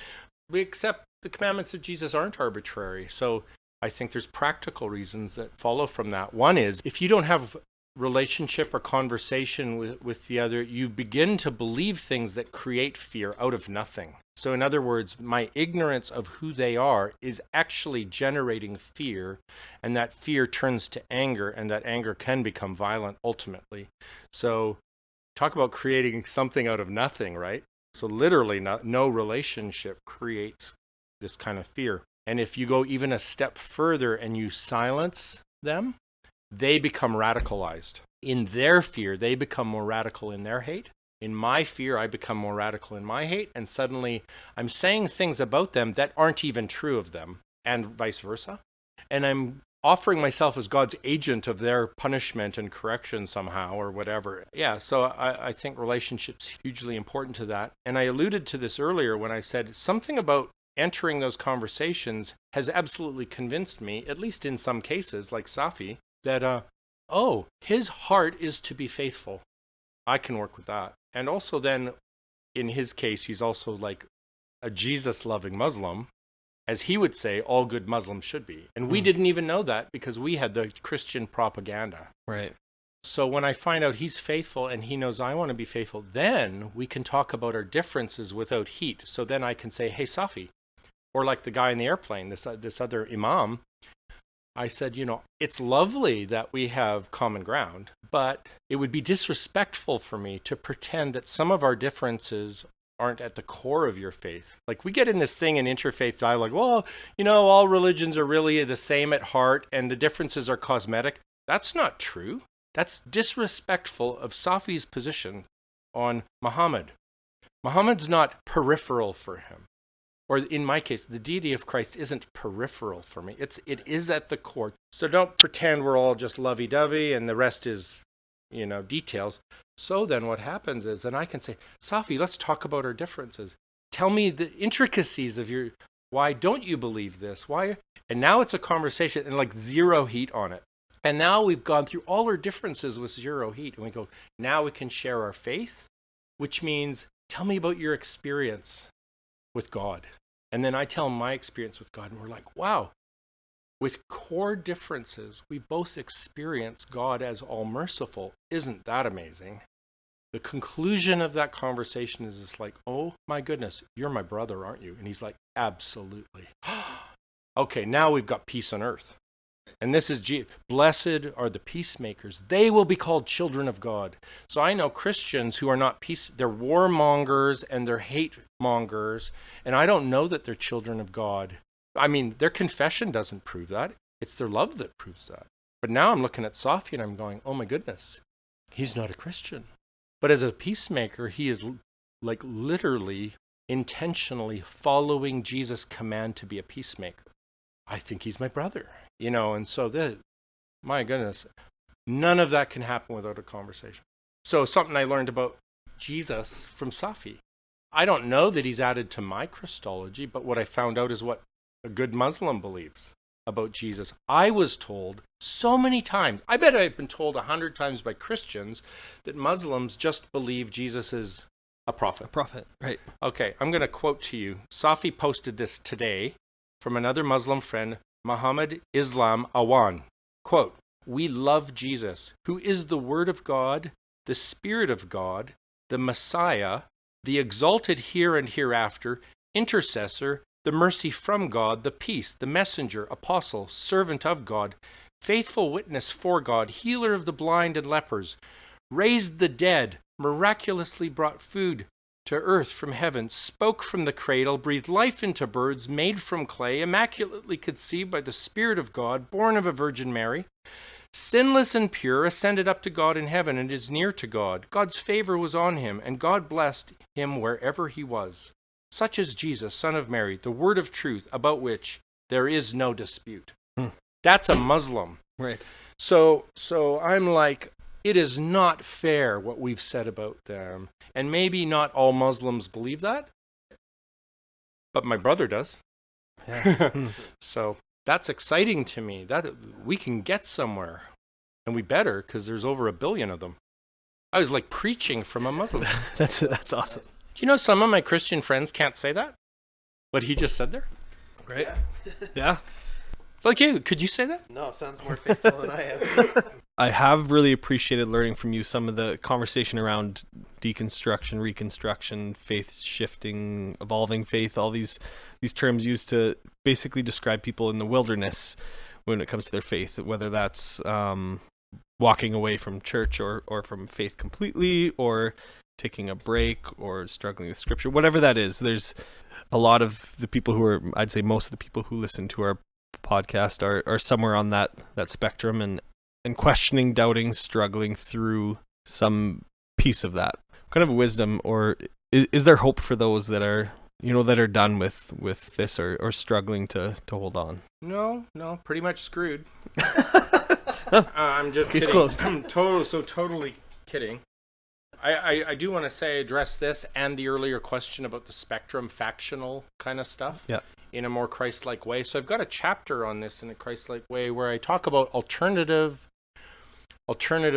We accept the commandments of Jesus aren't arbitrary. So I think there's practical reasons that follow from that. One is, if you don't have relationship or conversation with the other, you begin to believe things that create fear out of nothing. So in other words, my ignorance of who they are is actually generating fear, and that fear turns to anger, and that anger can become violent ultimately. So talk about creating something out of nothing, right? So literally no relationship creates this kind of fear. And if you go even a step further and you silence them, they become radicalized. In their fear, they become more radical in their hate. In my fear, I become more radical in my hate, and suddenly I'm saying things about them that aren't even true of them, and vice versa. And I'm offering myself as God's agent of their punishment and correction somehow, or whatever. Yeah, so I think relationships hugely important to that. And I alluded to this earlier when I said something about entering those conversations has absolutely convinced me, at least in some cases, like Safi, that, his heart is to be faithful. I can work with that. And also then, in his case, he's also like a Jesus-loving Muslim, as he would say all good Muslims should be. And we didn't even know that because we had the Christian propaganda. Right. So when I find out he's faithful and he knows I want to be faithful, then we can talk about our differences without heat. So then I can say, hey, Safi, or like the guy in the airplane, this other imam, I said, it's lovely that we have common ground, but it would be disrespectful for me to pretend that some of our differences aren't at the core of your faith. Like we get in this thing in interfaith dialogue, well, all religions are really the same at heart and the differences are cosmetic. That's not true. That's disrespectful of Safi's position on Muhammad. Muhammad's not peripheral for him. Or in my case, the deity of Christ isn't peripheral for me. It is at the core. So don't pretend we're all just lovey-dovey and the rest is, details. So then what happens is, and I can say, Safi, let's talk about our differences. Tell me the intricacies of why don't you believe this? Why? And now it's a conversation and like zero heat on it. And now we've gone through all our differences with zero heat. And we go, now we can share our faith, which means tell me about your experience with God. And then I tell my experience with God, and we're like, wow, with core differences, we both experience God as all merciful. Isn't that amazing? The conclusion of that conversation is just like, oh my goodness, you're my brother, aren't you? And he's like, absolutely. Okay, now we've got peace on earth. And this is blessed are the peacemakers. They will be called children of God. So I know Christians who are not they're warmongers and they're hate mongers. And I don't know that they're children of God. I mean, their confession doesn't prove that. It's their love that proves that. But now I'm looking at Safi and I'm going, oh my goodness, he's not a Christian. But as a peacemaker, he is like literally intentionally following Jesus' command to be a peacemaker. I think he's my brother. And so my goodness, none of that can happen without a conversation. So something I learned about Jesus from Safi. I don't know that he's added to my Christology, but what I found out is what a good Muslim believes about Jesus. I was told so many times, I bet I've been told 100 times by Christians that Muslims just believe Jesus is a prophet. A prophet, right. Okay, I'm going to quote to you. Safi posted this today from another Muslim friend, Muhammad Islam Awan. Quote, we love Jesus, who is the Word of God, the Spirit of God, the Messiah, the exalted here and hereafter, intercessor, the mercy from God, the peace, the messenger, apostle, servant of God, faithful witness for God, healer of the blind and lepers, raised the dead, miraculously brought food to earth from heaven, spoke from the cradle, breathed life into birds, made from clay, immaculately conceived by the Spirit of God, born of a Virgin Mary, sinless and pure, ascended up to God in heaven and is near to God. God's favor was on him, and God blessed him wherever he was. Such is Jesus, Son of Mary, the word of truth, about which there is no dispute. That's a Muslim. Right. So I'm like, it is not fair what we've said about them. And maybe not all Muslims believe that, but my brother does. Yeah. So that's exciting to me, that we can get somewhere. And we better, because there's over 1 billion of them. I was like preaching from a Muslim. That's awesome. Do you know some of my Christian friends can't say that? What he just said there? Right? Yeah. Like you, could you say that? No, sounds more faithful than I am. I have really appreciated learning from you some of the conversation around deconstruction, reconstruction, faith shifting, evolving faith, all these terms used to basically describe people in the wilderness when it comes to their faith, whether that's walking away from church or from faith completely, or taking a break, or struggling with scripture, whatever that is. There's a lot of the people who are, I'd say most of the people who listen to our podcast are somewhere on that spectrum and questioning, doubting, struggling through some piece of that. What kind of wisdom, or is there hope for those that are done with this or struggling to hold on? No, pretty much screwed. I'm just kidding. Closed. I'm totally kidding. I do want to say, address this and the earlier question about the spectrum, factional kind of stuff. Yeah. In a more Christ-like way. So I've got a chapter on this in a Christ-like way where I talk about alternative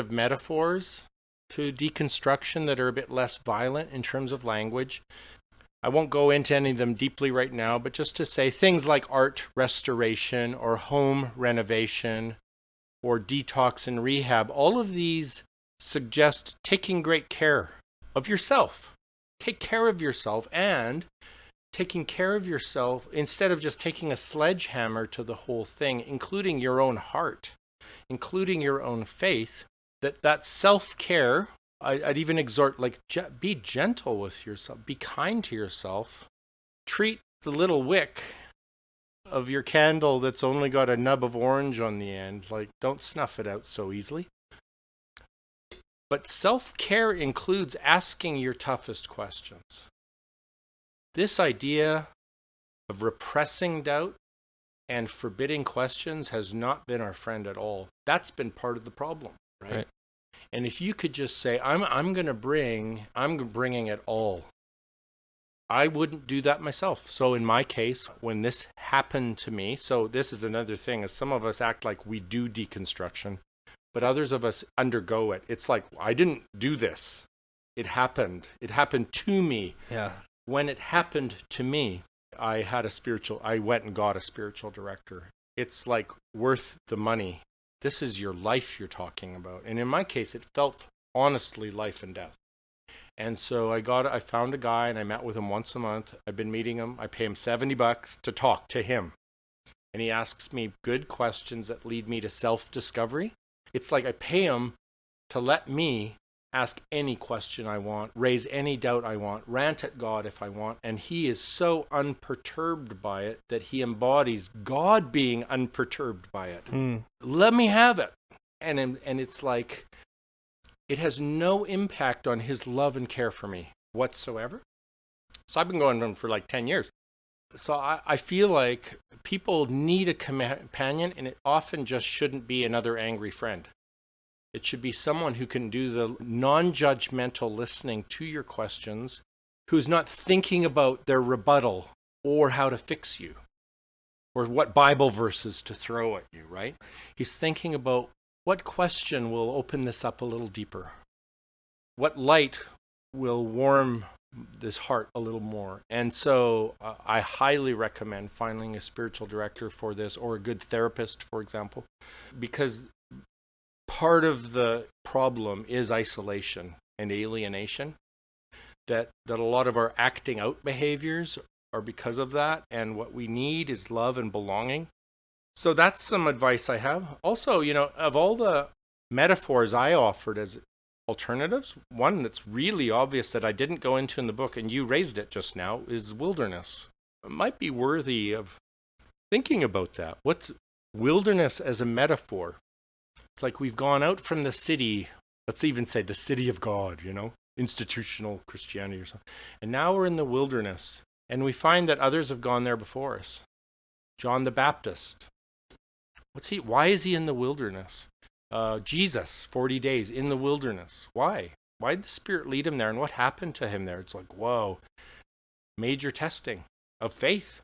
metaphors to deconstruction that are a bit less violent in terms of language. I won't go into any of them deeply right now, but just to say things like art restoration or home renovation or detox and rehab, all of these suggest taking great care of yourself. Take care of yourself, and taking care of yourself instead of just taking a sledgehammer to the whole thing, including your own heart, including your own faith, that self-care, I'd even exhort, like, be gentle with yourself, be kind to yourself, treat the little wick of your candle that's only got a nub of orange on the end, like, don't snuff it out so easily. But self-care includes asking your toughest questions. This idea of repressing doubt and forbidding questions has not been our friend at all. That's been part of the problem, right? And if you could just say, I'm bringing it all. I wouldn't do that myself. So in my case, when this happened to me, so this is another thing, is some of us act like we do deconstruction, but others of us undergo it. It's like, I didn't do this. It happened. It happened to me. Yeah. When it happened to me, I went and got a spiritual director. It's like worth the money. This is your life you're talking about. And in my case, it felt honestly life and death. And so I found a guy, and I met with him once a month. I've been meeting him. I pay him $70 to talk to him. And he asks me good questions that lead me to self-discovery. It's like I pay him to let me ask any question I want, raise any doubt I want, rant at God if I want. And he is so unperturbed by it that he embodies God being unperturbed by it. Let me have it. And it's like, it has no impact on his love and care for me whatsoever. So I've been going to him for like 10 years. So I feel like people need a companion, and it often just shouldn't be another angry friend. It should be someone who can do the non-judgmental listening to your questions, who's not thinking about their rebuttal or how to fix you or what Bible verses to throw at you, right? He's thinking about what question will open this up a little deeper. What light will warm this heart a little more? And so I highly recommend finding a spiritual director for this, or a good therapist, for example, because part of the problem is isolation and alienation, that a lot of our acting out behaviors are because of that. And what we need is love and belonging. So that's some advice I have. Also, of all the metaphors I offered as alternatives, one that's really obvious that I didn't go into in the book, and you raised it just now, is wilderness. It might be worthy of thinking about that. What's wilderness as a metaphor? It's like we've gone out from the city, let's even say the city of God, institutional Christianity or something. And now we're in the wilderness, and we find that others have gone there before us. John the Baptist. Why is he in the wilderness? Jesus, 40 days in the wilderness. Why? Why did the Spirit lead him there, and what happened to him there? It's like, whoa, major testing of faith.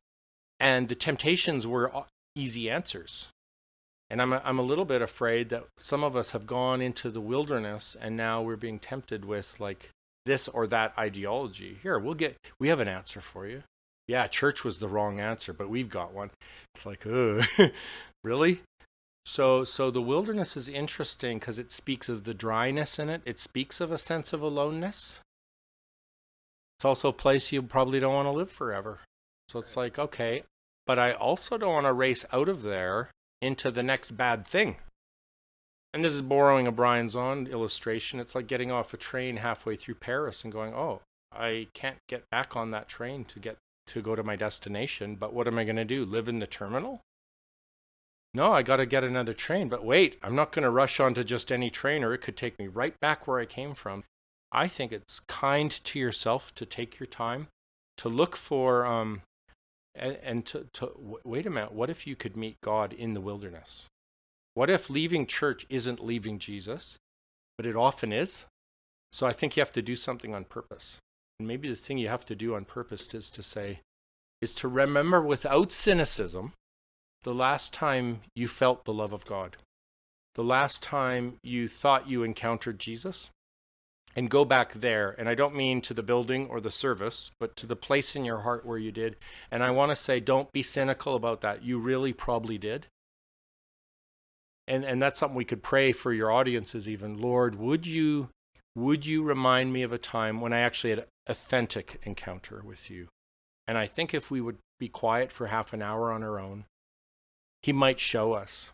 And the temptations were easy answers. And I'm a little bit afraid that some of us have gone into the wilderness, and now we're being tempted with like this or that ideology. Here, we have an answer for you. Yeah, church was the wrong answer, but we've got one. It's like, really? So the wilderness is interesting because it speaks of the dryness in it. It speaks of a sense of aloneness. It's also a place you probably don't want to live forever. So it's like, okay, but I also don't want to race out of there into the next bad thing. And this is borrowing a Brian Zahnd illustration. It's like getting off a train halfway through Paris and going, oh, I can't get back on that train to go to my destination, but what am I going to do? Live in the terminal? No, I got to get another train. But wait, I'm not going to rush onto just any train, or it could take me right back where I came from. I think it's kind to yourself to take your time to look for and to wait a minute, what if you could meet God in the wilderness? What if leaving church isn't leaving Jesus, but it often is? So I think you have to do something on purpose. And maybe the thing you have to do on purpose is to remember without cynicism the last time you felt the love of God, the last time you thought you encountered Jesus, and go back there. And I don't mean to the building or the service, but to the place in your heart where you did. And I want to say, don't be cynical about that. You really probably did. and that's something we could pray for your audiences even. Lord, would you remind me of a time when I actually had an authentic encounter with you? And I think if we would be quiet for half an hour on our own, he might show us.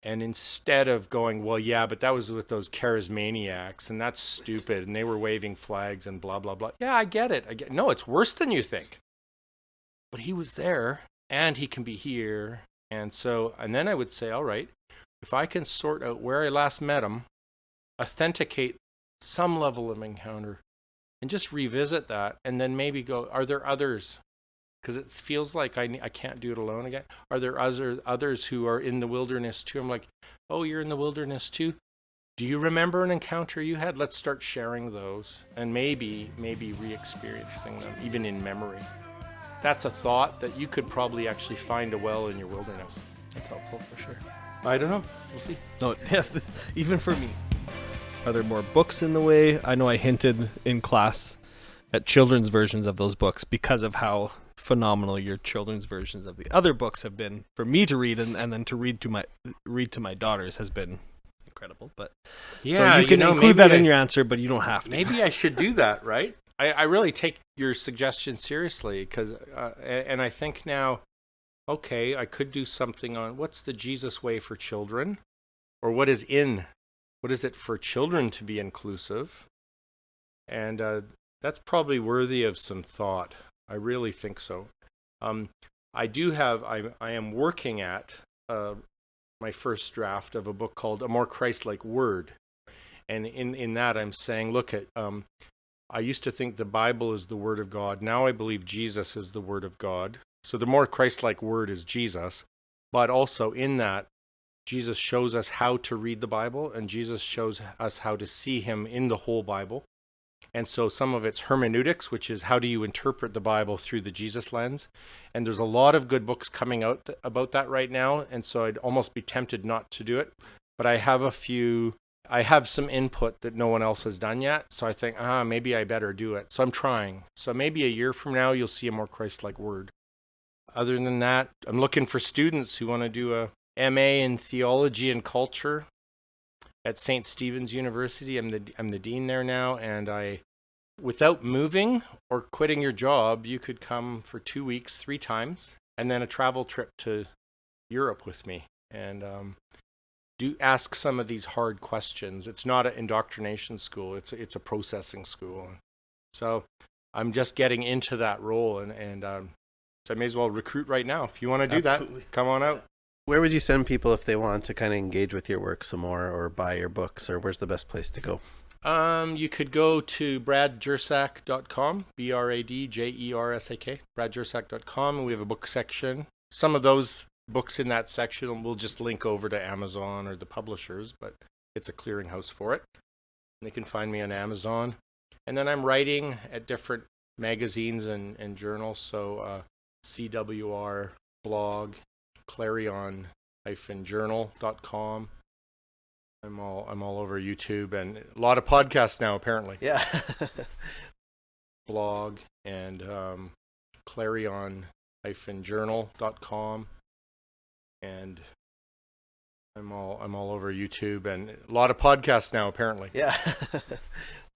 And instead of going, well, yeah, but that was with those charismaniacs, and that's stupid, and they were waving flags and blah, blah, blah. Yeah, I get it. No, it's worse than you think. But he was there, and he can be here. And then I would say, all right, if I can sort out where I last met him, authenticate some level of encounter, and just revisit that, and then maybe go, are there others? Because it feels like I can't do it alone again. Are there others who are in the wilderness too? I'm like, oh, you're in the wilderness too? Do you remember an encounter you had? Let's start sharing those and maybe re-experiencing them, even in memory. That's a thought that you could probably actually find a well in your wilderness. That's helpful for sure. I don't know. We'll see. No, yes, even for me. Are there more books in the way? I know I hinted in class at children's versions of those books because of how phenomenal your children's versions of the other books have been for me to read, and then to read to my daughters has been incredible. But yeah, so you can include that in your answer, but you don't have to. Maybe I should do that, right? I really take your suggestion seriously, because and I think now, okay, I could do something on what's the Jesus way for children, or what is it for children to be inclusive, and that's probably worthy of some thought. I really think so. I am working at my first draft of a book called A More Christ-Like Word. And in that I'm saying, look at, I used to think the Bible is the Word of God. Now I believe Jesus is the Word of God. So the more Christ-like Word is Jesus. But also in that, Jesus shows us how to read the Bible, and Jesus shows us how to see him in the whole Bible. And so some of it's hermeneutics, which is how do you interpret the Bible through the Jesus lens. And there's a lot of good books coming out about that right now. And so I'd almost be tempted not to do it. But I have some input that no one else has done yet. So I think, maybe I better do it. So I'm trying. So maybe a year from now, you'll see A More Christ-Like Word. Other than that, I'm looking for students who want to do a MA in theology and culture at St. Stephen's University. I'm the dean there now, and without moving or quitting your job, you could come for 2 weeks, 3 times, and then a travel trip to Europe with me, and do ask some of these hard questions. It's not an indoctrination school; it's a processing school. So I'm just getting into that role, and so I may as well recruit right now. If you want to do that, come on out. Where would you send people if they want to kind of engage with your work some more, or buy your books, or where's the best place to go? You could go to bradjersak.com, BradJersak, bradjersak.com, and we have a book section. Some of those books in that section we'll just link over to Amazon or the publishers, but it's a clearinghouse for it. And they can find me on Amazon. And then I'm writing at different magazines and journals, so CWR, blog, clarion-journal.com. I'm all over YouTube, and a lot of podcasts now apparently. Yeah. Blog and clarion-journal.com, and I'm all over YouTube, and a lot of podcasts now apparently. Yeah.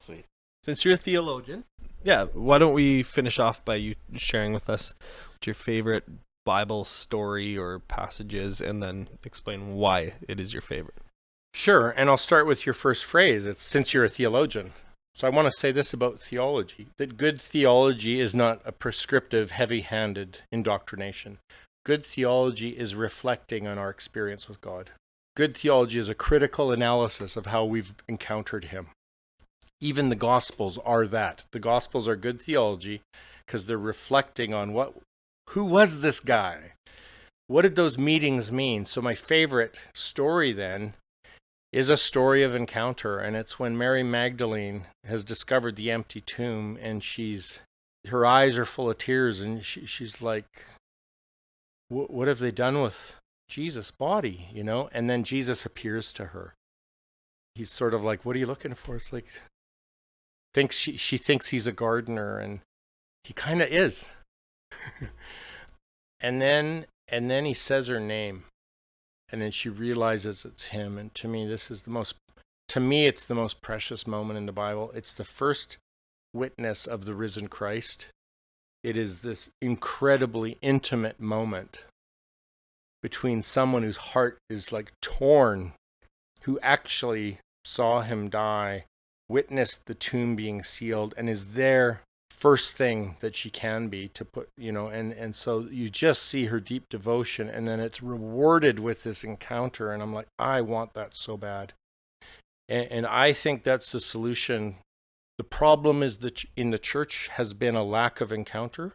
Sweet. Since you're a theologian, why don't we finish off by you sharing with us what your favorite Bible story or passages, and then explain why it is your favorite. Sure, and I'll start with your first phrase. It's since you're a theologian. So I want to say this about theology, that good theology is not a prescriptive, heavy-handed indoctrination. Good theology is reflecting on our experience with God. Good theology is a critical analysis of how we've encountered him. Even the Gospels are that. The Gospels are good theology because they're reflecting on who was this guy? What did those meetings mean? So my favorite story then is a story of encounter, and it's when Mary Magdalene has discovered the empty tomb, and her eyes are full of tears, and she's like, what have they done with Jesus' body, And then Jesus appears to her. He's sort of like, what are you looking for? It's like, she thinks he's a gardener, and he kind of is. And then he says her name, and then she realizes it's him. And to me, it's the most precious moment in the Bible. It's the first witness of the risen Christ. It is this incredibly intimate moment between someone whose heart is like torn, who actually saw him die, witnessed the tomb being sealed, and is there first thing that she can be to put, and so you just see her deep devotion, and then it's rewarded with this encounter, and I'm like, I want that so bad. And I think that's the solution. The problem is that in the church has been a lack of encounter,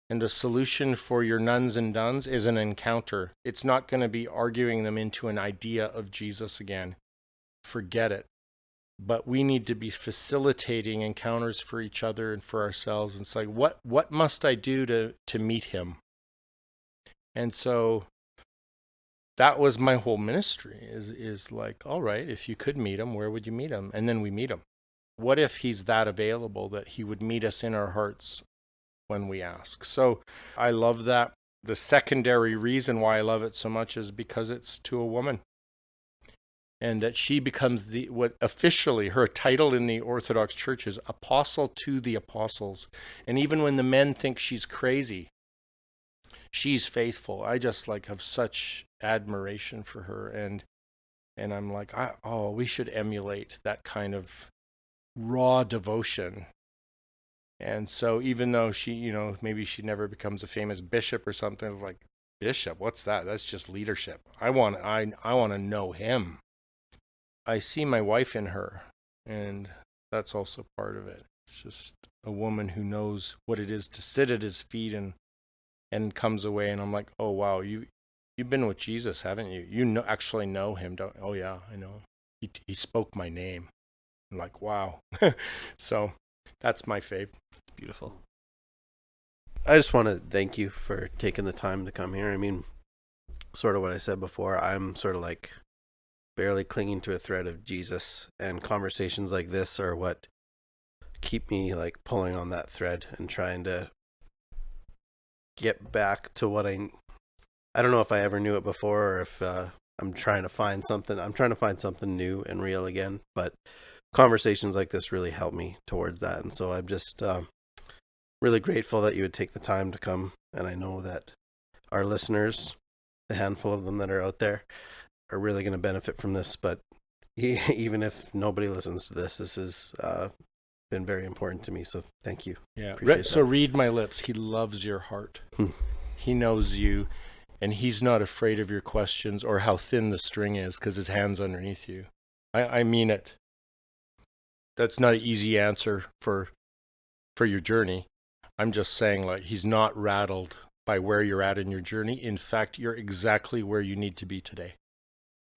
and the solution for your nuns and duns is an encounter. It's not going to be arguing them into an idea of Jesus again. Forget it. But we need to be facilitating encounters for each other and for ourselves. And it's like, what must I do to meet him? And so that was my whole ministry, is like, all right, if you could meet him, where would you meet him? And then we meet him. What if he's that available that he would meet us in our hearts when we ask? So I love that. The secondary reason why I love it so much is because it's to a woman. And that she becomes what officially her title in the Orthodox Church is Apostle to the Apostles. And even when the men think she's crazy, she's faithful. I just have such admiration for her. And I'm like, we should emulate that kind of raw devotion. And so even though she, maybe she never becomes a famous bishop or something, like, bishop, what's that? That's just leadership. I want to know him. I see my wife in her, and that's also part of it. It's just a woman who knows what it is to sit at his feet and comes away, and I'm like, oh wow, you've been with Jesus, haven't you? You actually know him, don't? Oh yeah, I know. He spoke my name. I'm like, wow. So that's my fave. Beautiful. I just want to thank you for taking the time to come here. I mean, sort of what I said before, I'm sort of like barely clinging to a thread of Jesus, and conversations like this are what keep me like pulling on that thread and trying to get back to what I don't know if I ever knew it before, or if I'm trying to find something new and real again, but conversations like this really help me towards that. And so I'm just really grateful that you would take the time to come, and I know that our listeners, the handful of them that are out there, are really going to benefit from this. But even if nobody listens to this has been very important to me. So thank you. Yeah. Read my lips. He loves your heart. He knows you, and he's not afraid of your questions or how thin the string is because his hand's underneath you. I mean it. That's not an easy answer for your journey. I'm just saying, he's not rattled by where you're at in your journey. In fact, you're exactly where you need to be today.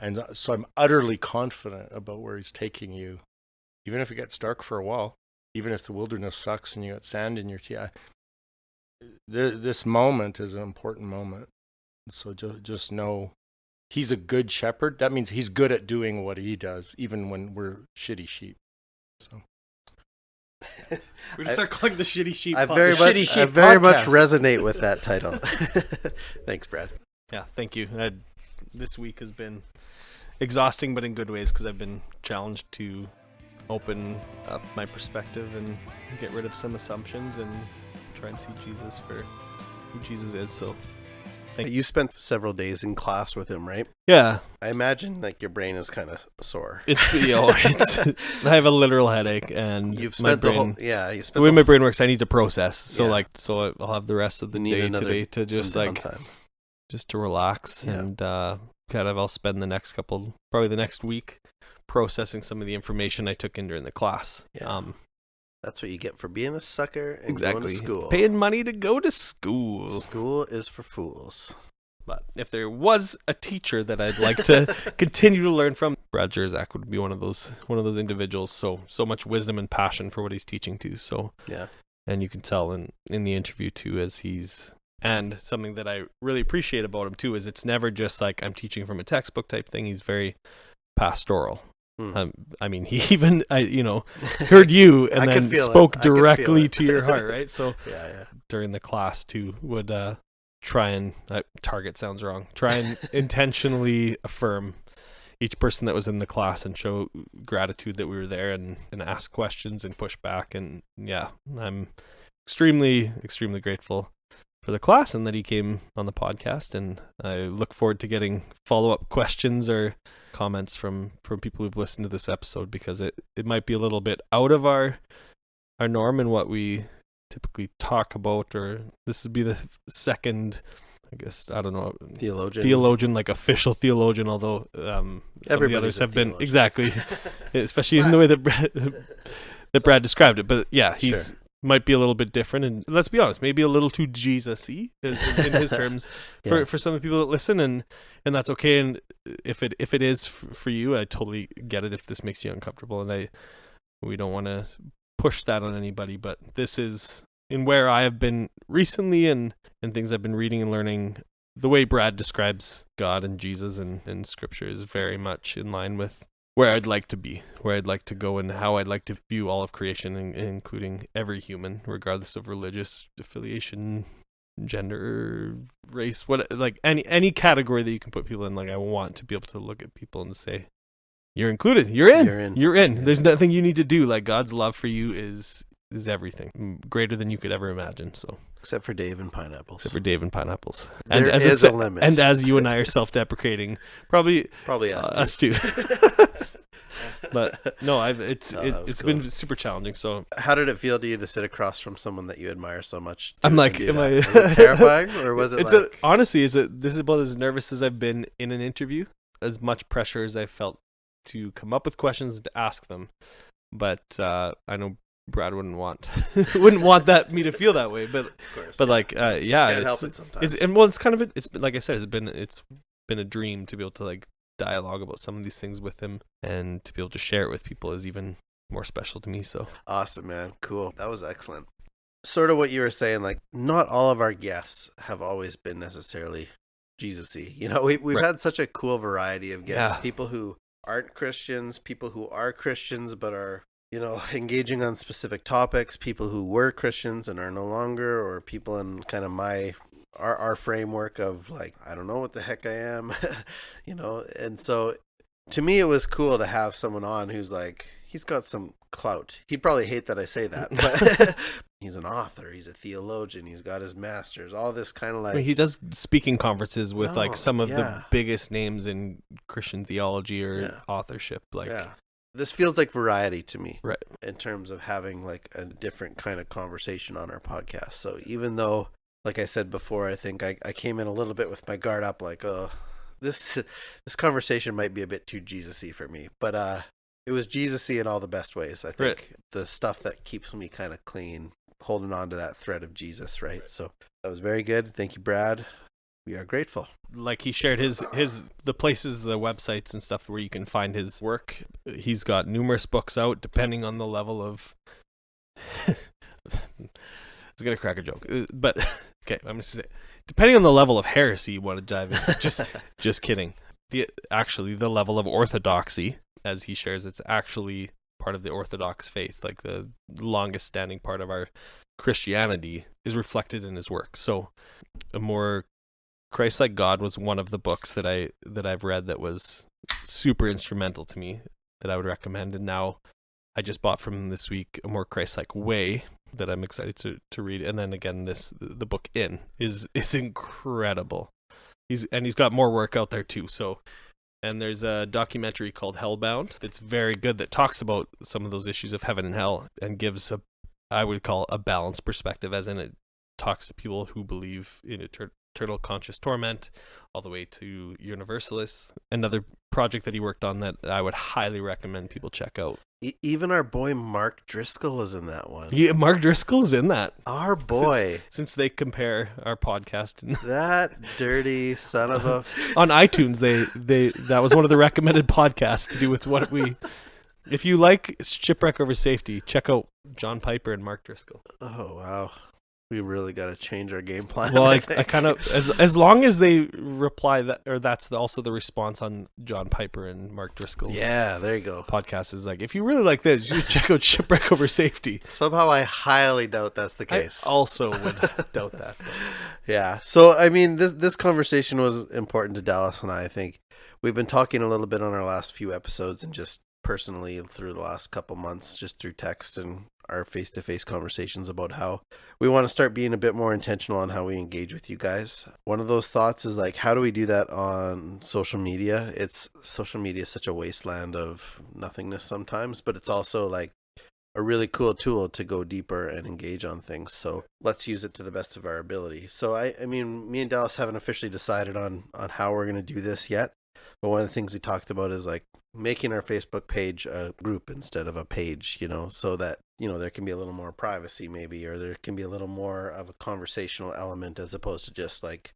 And so I'm utterly confident about where he's taking you, even if it gets dark for a while, even if the wilderness sucks and you got sand in your teeth. This moment is an important moment. So just know he's a good shepherd. That means he's good at doing what he does, even when we're shitty sheep. So we're gonna start calling the shitty sheep. I very much resonate with that title. Thanks, Brad. Yeah, thank you. This week has been exhausting, but in good ways, because I've been challenged to open up my perspective and get rid of some assumptions and try and see Jesus for who Jesus is. So you spent several days in class with him, right? Yeah. I imagine your brain is kind of sore. I have a literal headache, and you've spent the way my brain works, I need to process. So I'll have the rest of the day today to just to relax and I'll spend probably the next week processing some of the information I took in during the class. Yeah. That's what you get for being a sucker and going to school. Paying money to go to school. School is for fools. But if there was a teacher that I'd like to continue to learn from, Brad Jersak would be one of those individuals. So much wisdom and passion for what he's teaching too. So yeah, and you can tell in the interview too, and something that I really appreciate about him too is it's never just I'm teaching from a textbook type thing. He's very pastoral. I mean, he even heard you and then spoke directly to your heart, right? So during the class too would try and target sounds wrong. Try and intentionally affirm each person that was in the class and show gratitude that we were there and ask questions and push back. And yeah, I'm extremely, extremely grateful for the class and that he came on the podcast. And I look forward to getting follow-up questions or comments from people who've listened to this episode, because it might be a little bit out of our norm and what we typically talk about, or this would be the second, I guess, I don't know, theologian, like official theologian, although some of the others have been, exactly, especially in the way that Brad described it. But yeah, he's might be a little bit different, and let's be honest, maybe a little too Jesus-y in his terms for some of the people that listen, and that's okay. And if it is for you, I totally get it if this makes you uncomfortable, and we don't want to push that on anybody, but this is in where I have been recently and things I've been reading and learning. The way Brad describes God and Jesus and scripture is very much in line with where I'd like to be, where I'd like to go, and how I'd like to view all of creation, including every human, regardless of religious affiliation, gender, race, like any category that you can put people in. Like, I want to be able to look at people and say, you're included. You're in. Yeah. There's nothing you need to do. Like, God's love for you is everything, greater than you could ever imagine. So, except for Dave and pineapples. And there is a limit. And as you and I are self-deprecating, probably us too. But no, it's cool. been super challenging. So, how did it feel to you to sit across from someone that you admire so much? I'm like, was it terrifying, or was it honestly, this is about as nervous as I've been in an interview, as much pressure as I felt to come up with questions and to ask them. But I know Brad wouldn't want me to feel that way. But of course, but like can't help it sometimes. It's kind of it's like I said, it's been a dream to be able to like dialogue about some of these things with him, and to be able to share it with people is even more special to me. So awesome, man. Cool. That was excellent. Sort of what you were saying, like, not all of our guests have always been necessarily Jesus-y. You know, we've Right. had such a cool variety of guests. Yeah. People who aren't Christians, people who are Christians but are, you know, engaging on specific topics, people who were Christians and are no longer, or people in kind of our framework of like, I don't know what the heck I am, you know. And so to me, it was cool to have someone on who's like, he's got some clout. He'd probably hate that I say that, but he's an author, he's a theologian, he's got his master's, all this kind of like. I mean, he does speaking conferences with like some of the biggest names in Christian theology or authorship. Like, this feels like variety to me, right? In terms of having like a different kind of conversation on our podcast. So even though, like I said before, I think I came in a little bit with my guard up, like, oh, this conversation might be a bit too Jesus-y for me, but it was Jesus-y in all the best ways. I think right. The stuff that keeps me kind of clean, holding on to that thread of Jesus, right? So that was very good. Thank you, Brad. We are grateful. Like, he shared the places, the websites and stuff where you can find his work. He's got numerous books out, depending on the level of. I was gonna crack a joke, but okay, I'm just saying, depending on the level of heresy you want to dive into. Just kidding. The level of orthodoxy, as he shares, it's actually part of the Orthodox faith, like the longest standing part of our Christianity, is reflected in his work. So, a more Christ-like God was one of the books that I've read that was super instrumental to me, that I would recommend. And now I just bought from him this week A More Christ-Like Way, that I'm excited to read. And then again, the book In is incredible. He's got more work out there too. So, and there's a documentary called Hellbound that's very good, that talks about some of those issues of heaven and hell, and gives I would call a balanced perspective, as in it talks to people who believe in eternal conscious torment, all the way to universalists. Another project that he worked on that I would highly recommend people check out. Even our boy Mark Driscoll is in that one. Yeah, Mark Driscoll's in that. Our boy. Since they compare our podcast and that dirty son of a. On iTunes, they that was one of the recommended podcasts to do with what we. If you like Shipwreck Over Safety, check out John Piper and Mark Driscoll. Oh wow. We really got to change our game plan. Well, I kind of as long as they reply that, or that's also the response on John Piper and Mark Driscoll's there you go. podcast is like, if you really like this, you should check out Shipwreck Over Safety. Somehow I highly doubt that's the case. I also would doubt that. Yeah. So, I mean, this conversation was important to Dallas and I think. We've been talking a little bit on our last few episodes and just personally through the last couple months, just through text and our face-to-face conversations about how we want to start being a bit more intentional on how we engage with you guys. One of those thoughts is like, how do we do that on social media? Social media is such a wasteland of nothingness sometimes, but it's also like a really cool tool to go deeper and engage on things. So let's use it to the best of our ability. So I mean, me and Dallas haven't officially decided on how we're going to do this yet. But one of the things we talked about is like making our Facebook page a group instead of a page, so that, there can be a little more privacy maybe, or there can be a little more of a conversational element as opposed to just like,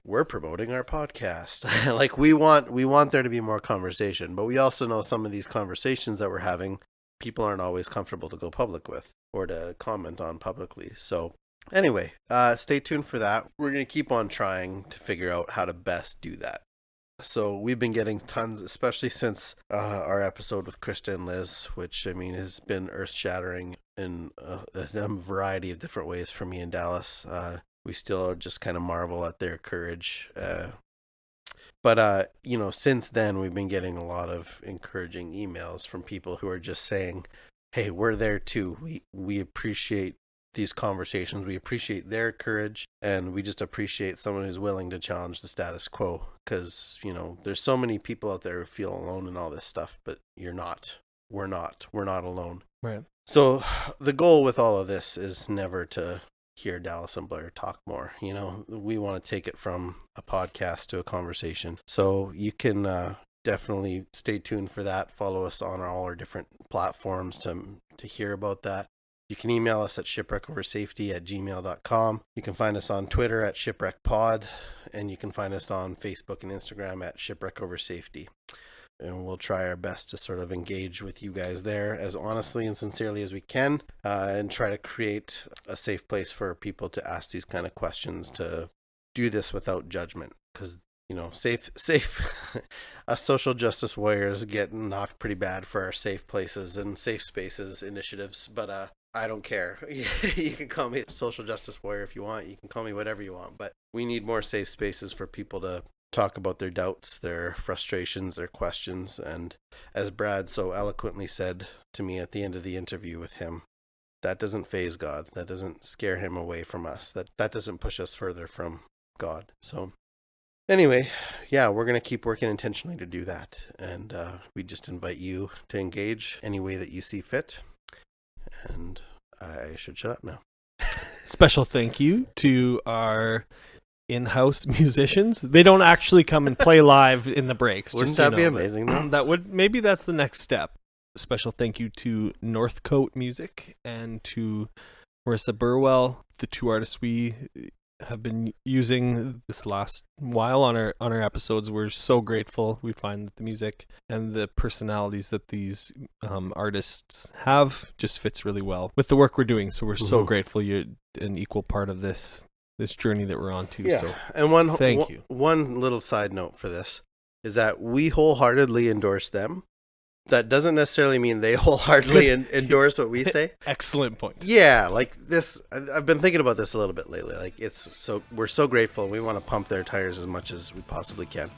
we're promoting our podcast. Like we want there to be more conversation, but we also know some of these conversations that we're having, people aren't always comfortable to go public with or to comment on publicly. So anyway, stay tuned for that. We're going to keep on trying to figure out how to best do that. So we've been getting tons, especially since our episode with Krista and Liz, which I mean has been earth-shattering in a variety of different ways for me and Dallas. We still just kind of marvel at their courage. But since then we've been getting a lot of encouraging emails from people who are just saying, "Hey, we're there too. We appreciate these conversations. We appreciate their courage, and we just appreciate someone who's willing to challenge the status quo, because there's so many people out there who feel alone in all this stuff, but we're not alone." Right. So the goal with all of this is never to hear Dallas and Blair talk more. We want to take it from a podcast to a conversation. So you can definitely stay tuned for that. Follow us on all our different platforms to hear about that. You can email us at shipwreckoversafety@gmail.com. You can find us on Twitter at shipwreckpod, and you can find us on Facebook and Instagram at shipwreckoversafety. And we'll try our best to sort of engage with you guys there as honestly and sincerely as we can, and try to create a safe place for people to ask these kind of questions, to do this without judgment, because safe us social justice warriors get knocked pretty bad for our safe places and safe spaces initiatives, but I don't care. You can call me a social justice warrior if you want. You can call me whatever you want, but we need more safe spaces for people to talk about their doubts, their frustrations, their questions. And as Brad so eloquently said to me at the end of the interview with him, that doesn't faze God. That doesn't scare him away from us. That doesn't push us further from God. So anyway, yeah, we're going to keep working intentionally to do that. And we just invite you to engage any way that you see fit. And I should shut up now. Special thank you to our in-house musicians. They don't actually come and play live in the breaks. Wouldn't that be amazing? Maybe that's the next step. Special thank you to Northcote Music and to Marissa Burwell, the two artists we have been using this last while on our episodes. We're so grateful. We find that the music and the personalities that these artists have just fits really well with the work we're doing. So we're so grateful you're an equal part of this journey that we're on too. Yeah. So and thank you. One little side note for this is that we wholeheartedly endorse them. That doesn't necessarily mean they wholeheartedly endorse what we say. Excellent point. Yeah, like this, I've been thinking about this a little bit lately. Like we're so grateful. We want to pump their tires as much as we possibly can.